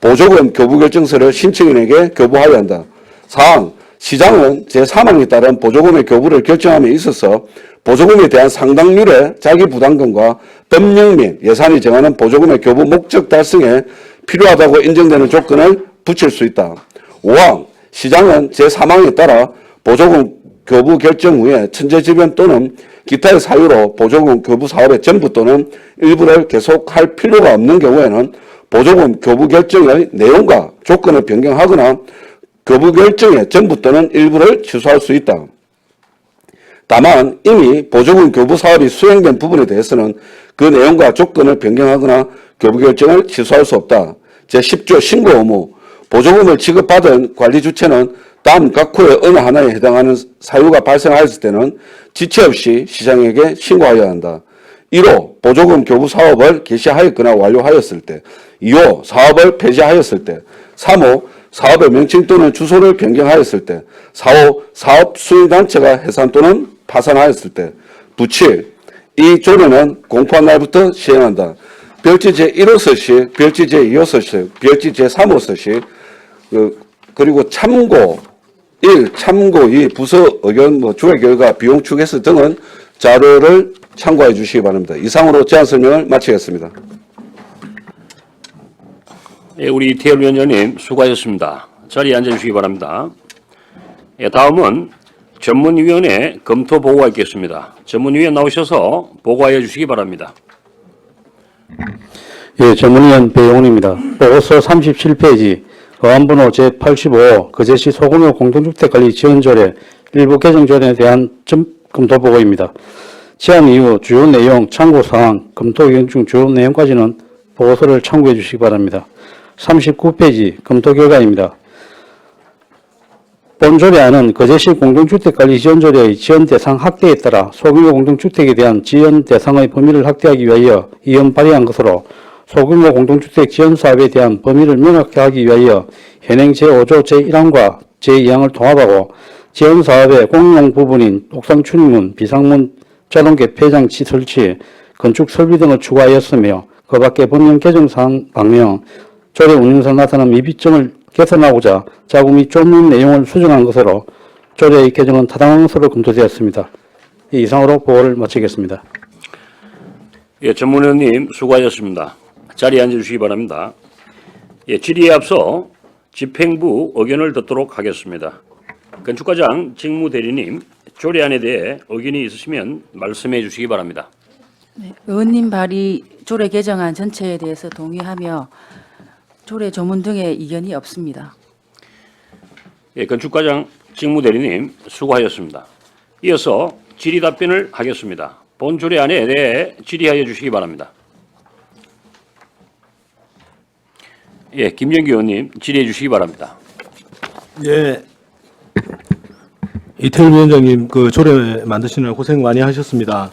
보조금 교부 결정서를 신청인에게 교부하여야 한다. 4항 시장은 제3항에 따른 보조금의 교부를 결정함에 있어서 보조금에 대한 상당률의 자기 부담금과 법령 및 예산이 정하는 보조금의 교부 목적 달성에 필요하다고 인정되는 조건을 붙일 수 있다. 5항 시장은 제3항에 따라 보조금 교부 결정 후에 천재지변 또는 기타의 사유로 보조금 교부 사업의 전부 또는 일부를 계속할 필요가 없는 경우에는 보조금 교부 결정의 내용과 조건을 변경하거나 교부 결정의 전부 또는 일부를 취소할 수 있다. 다만 이미 보조금 교부 사업이 수행된 부분에 대해서는 그 내용과 조건을 변경하거나 교부 결정을 취소할 수 없다. 제10조 신고 의무, 보조금을 지급받은 관리 주체는 다음 각 호의 어느 하나에 해당하는 사유가 발생하였을 때는 지체 없이 시장에게 신고하여야 한다. 1호 보조금 교부 사업을 개시하였거나 완료하였을 때, 2호 사업을 폐지하였을 때, 3호 사업의 명칭 또는 주소를 변경하였을 때, 4호 사업 수행단체가 해산 또는 파산하였을 때, 97. 이 조례는 공포한 날부터 시행한다. 별지 제1호 서식, 별지 제2호 서식, 별지 제3호 서식, 그리고 참고 1, 참고 2, 부서 의견, 조회 결과, 비용 추계서 등은 자료를 참고해 주시기 바랍니다. 이상으로 제안 설명을 마치겠습니다. 예, 우리 이태열 위원장님 수고하셨습니다. 자리에 앉아주시기 바랍니다. 예, 다음은 전문위원회 검토 보고가 있겠습니다. 전문위원 나오셔서 보고하여 주시기 바랍니다. 예, 전문위원 배용훈입니다. 보고서 37페이지 어안번호 제85 거제시 소규모 공동주택관리 지원조례 일부 개정조례에 대한 검토 보고입니다. 제안 이후 주요 내용, 참고사항, 검토 의견 중 주요 내용까지는 보고서를 참고해 주시기 바랍니다. 39페이지 검토 결과입니다. 본 조례안은 거제시 공동주택관리지원조례의 지원 대상 확대에 따라 소규모 공동주택에 대한 지원 대상의 범위를 확대하기 위하여 이원 발의한 것으로 소규모 공동주택 지원 사업에 대한 범위를 명확히 하기 위하여 현행 제5조 제1항과 제2항을 통합하고 지원 사업의 공용 부분인 옥상 출입문, 비상문, 자동개 폐장치 설치, 건축 설비 등을 추가하였으며 그 밖에 법령 개정사항 방면, 조례 운영상 나타난 미비점을 개선하고자 자구 및 조문 내용을 수정한 것으로 조례의 개정은 타당한 것으로 검토되었습니다. 이상으로 보고를 마치겠습니다. 예, 전문위원님 수고하셨습니다. 자리에 앉아주시기 바랍니다. 예, 질의에 앞서 집행부 의견을 듣도록 하겠습니다. 건축과장 직무대리님, 조례안에 대해 의견이 있으시면 말씀해 주시기 바랍니다. 네, 의원님 발의 조례 개정안 전체에 대해서 동의하며 조례 조문 등의 이견이 없습니다. 예, 건축과장 직무대리님 수고하셨습니다. 이어서 질의 답변을 하겠습니다. 본 조례안에 대해 질의하여 주시기 바랍니다. 예, 김영규 의원님 질의해 주시기 바랍니다. 예. 이태일 위원장님 그 조례 만드시느라 고생 많이 하셨습니다.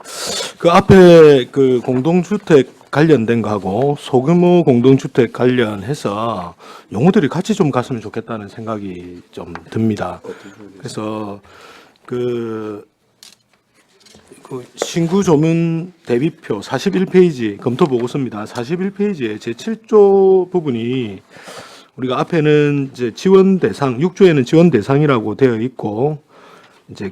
그 앞에 그 공동주택 관련된 거하고 소규모 공동주택 관련해서 용어들이 같이 좀 갔으면 좋겠다는 생각이 좀 듭니다. 그래서 그 신구 조문 대비표 41페이지 검토 보고서입니다. 41페이지에 제7조 부분이 우리가 앞에는 이제 지원 대상 6조에는 지원 대상이라고 되어 있고 이제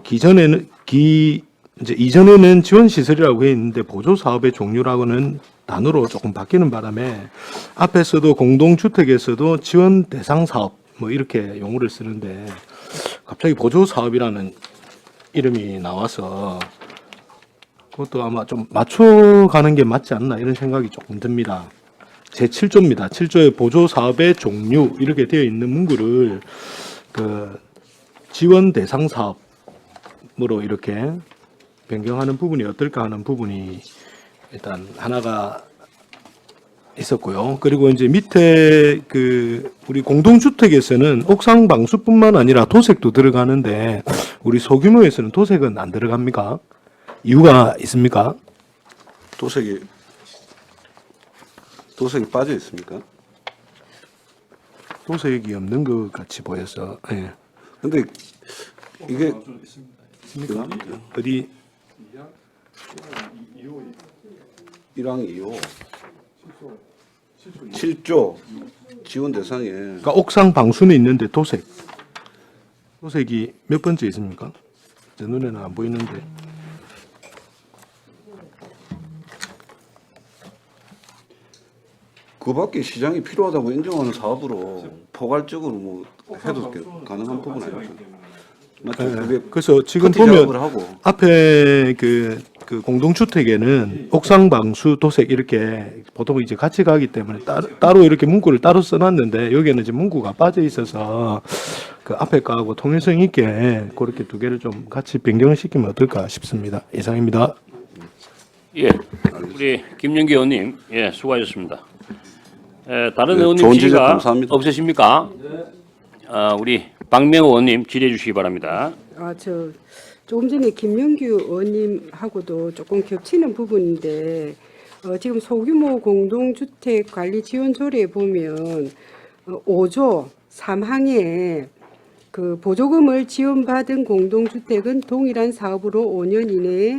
이전에는 지원 시설이라고 해 있는데 보조 사업의 종류라고는 단어로 조금 바뀌는 바람에 앞에서도 공동주택에서도 지원 대상 사업 뭐 이렇게 용어를 쓰는데 갑자기 보조 사업이라는 이름이 나와서 그것도 아마 좀 맞춰가는 게 맞지 않나 이런 생각이 조금 듭니다. 제7조입니다. 7조의 보조 사업의 종류 이렇게 되어 있는 문구를 그 지원 대상 사업으로 이렇게 변경하는 부분이 어떨까 하는 부분이 일단 하나가 있었고요. 그리고 이제 밑에 그 우리 공동주택에서는 옥상 방수뿐만 아니라 도색도 들어가는데 우리 소규모에서는 도색은 안 들어갑니까? 이유가 있습니까? 도색이 빠져 있습니까? 도색이 없는 것 같이 보여서. 예. 근데 이게 있습니까? 어디 1항 2호 7조 지원 대상에 그러니까 옥상 방수는 있는데 도색이 몇 번째 있습니까? 제 눈에는 안 보이는데. 그 밖에 시장이 필요하다고 인정하는 사업으로 포괄적으로 뭐 해도 가능한 부분 아닙니까? 맞죠? 그게 그래서 지금 커티 작업을 보면 하고 앞에 그 공동주택에는 옥상 방수 도색 이렇게 보통 이제 같이 가기 때문에 따로 이렇게 문구를 따로 써놨는데 여기에는 이제 문구가 빠져 있어서 그 앞에 거하고 통일성 있게 그렇게 두 개를 좀 같이 변경을 시키면 어떨까 싶습니다. 이상입니다. 예, 우리 김영규 의원님, 예, 수고하셨습니다. 다른 네, 의원님 좋은 지적 질의가 감사합니다. 없으십니까? 우리 박명호 의원님 질의해 주시기 바랍니다. 조금 전에 김명규 의원님하고도 조금 겹치는 부분인데 지금 소규모 공동주택 관리 지원 조례에 보면 5조 3항에 그 보조금을 지원받은 공동주택은 동일한 사업으로 5년 이내에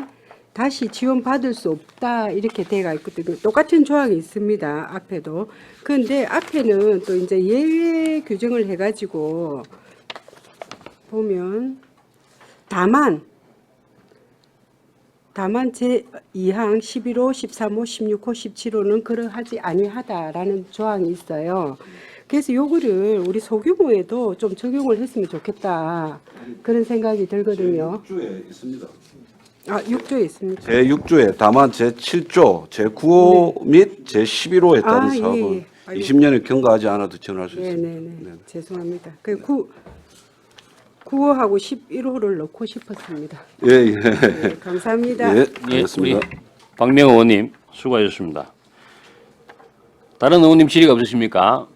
다시 지원받을 수 없다 이렇게 되어 있거든요. 똑같은 조항이 있습니다. 앞에도. 그런데 앞에는 또 이제 예외 규정을 해가지고 보면 다만 다만 제2항 11호, 13호, 16호, 17호는 그러하지 아니하다라는 조항이 있어요. 그래서 요거를 우리 소규모에도 좀 적용을 했으면 좋겠다. 그런 생각이 들거든요. 제6조에 있습니다. 아, 6조에 있습니다. 제6조에 다만 제7조, 제9호 및 제11호에 따른 아, 예, 사업은 예. 아이고. 20년을 경과하지 않아도 지원할 수 있습니다. 네네네. 죄송합니다. 그 9호하고 11호를 넣고 싶었습니다. 예, 예. 네, 감사합니다. 예, 예, 알겠습니다. 우리 박명호 의원님 수고하셨습니다. 다른 의원님 질의가 없으십니까?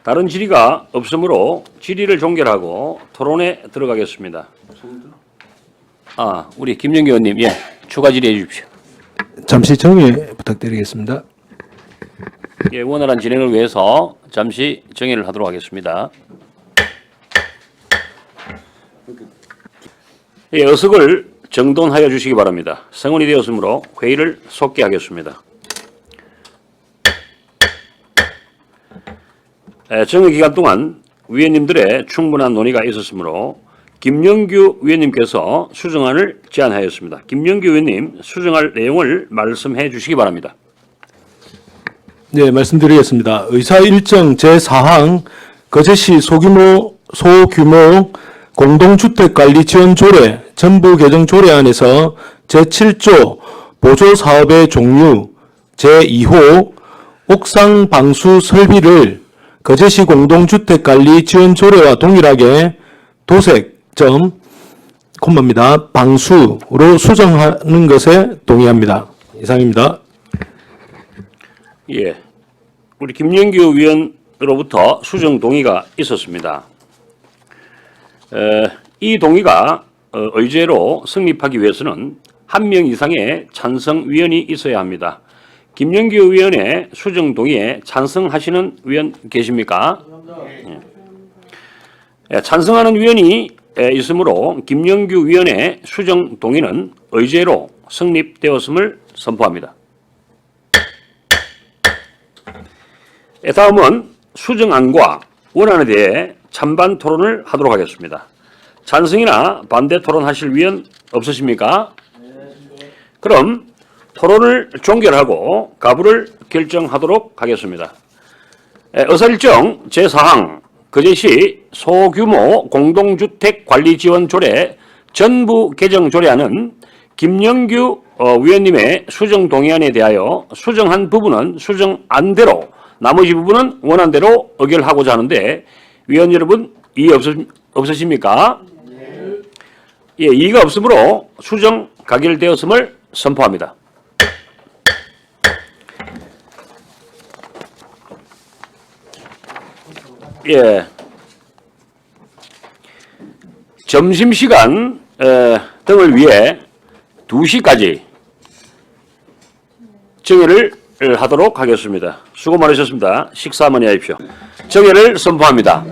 다른 질의가 없으므로 질의를 종결하고 토론에 들어가겠습니다. 우리 김영기 의원님, 예, 추가 질의해 주십시오. 잠시 정해 부탁드리겠습니다. 예, 원활한 진행을 위해서 잠시 정의를 하도록 하겠습니다. 예, 의석을 정돈하여 주시기 바랍니다. 성원이 되었으므로 회의를 속개하겠습니다. 정의 기간 동안 위원님들의 충분한 논의가 있었으므로 김영규 위원님께서 수정안을 제안하였습니다. 김영규 위원님, 수정할 내용을 말씀해 주시기 바랍니다. 네, 말씀드리겠습니다. 의사 일정 제4항 거제시 소규모 공동주택관리 지원 조례 전부 개정 조례안에서 제7조 보조 사업의 종류 제2호 옥상 방수 설비를 거제시 공동주택관리 지원 조례와 동일하게 도색점 콤마입니다. 방수로 수정하는 것에 동의합니다. 이상입니다. 예, 우리 김영규 위원으로부터 수정 동의가 있었습니다. 이 동의가 의제로 성립하기 위해서는 1명 이상의 찬성 위원이 있어야 합니다. 김영규 위원의 수정 동의에 찬성하시는 위원 계십니까? 예, 찬성하는 위원이 있으므로 김영규 위원의 수정 동의는 의제로 성립되었음을 선포합니다. 다음은 수정안과 원안에 대해 찬반 토론을 하도록 하겠습니다. 찬성이나 반대 토론하실 위원 없으십니까? 그럼 토론을 종결하고 가부를 결정하도록 하겠습니다. 의사일정 제4항 거제시 소규모 공동주택관리지원조례 전부 개정 조례안은 김영규 위원님의 수정 동의안에 대하여 수정한 부분은 수정안대로 나머지 부분은 원안대로 의결하고자 하는데 위원 여러분 이의 없으십니까? 예, 이의가 없으므로 수정 가결되었음을 선포합니다. 예, 점심시간 등을 위해 2시까지 정회를 하도록 하겠습니다. 수고 많으셨습니다. 식사 많이 하십시오. 정회를 선포합니다.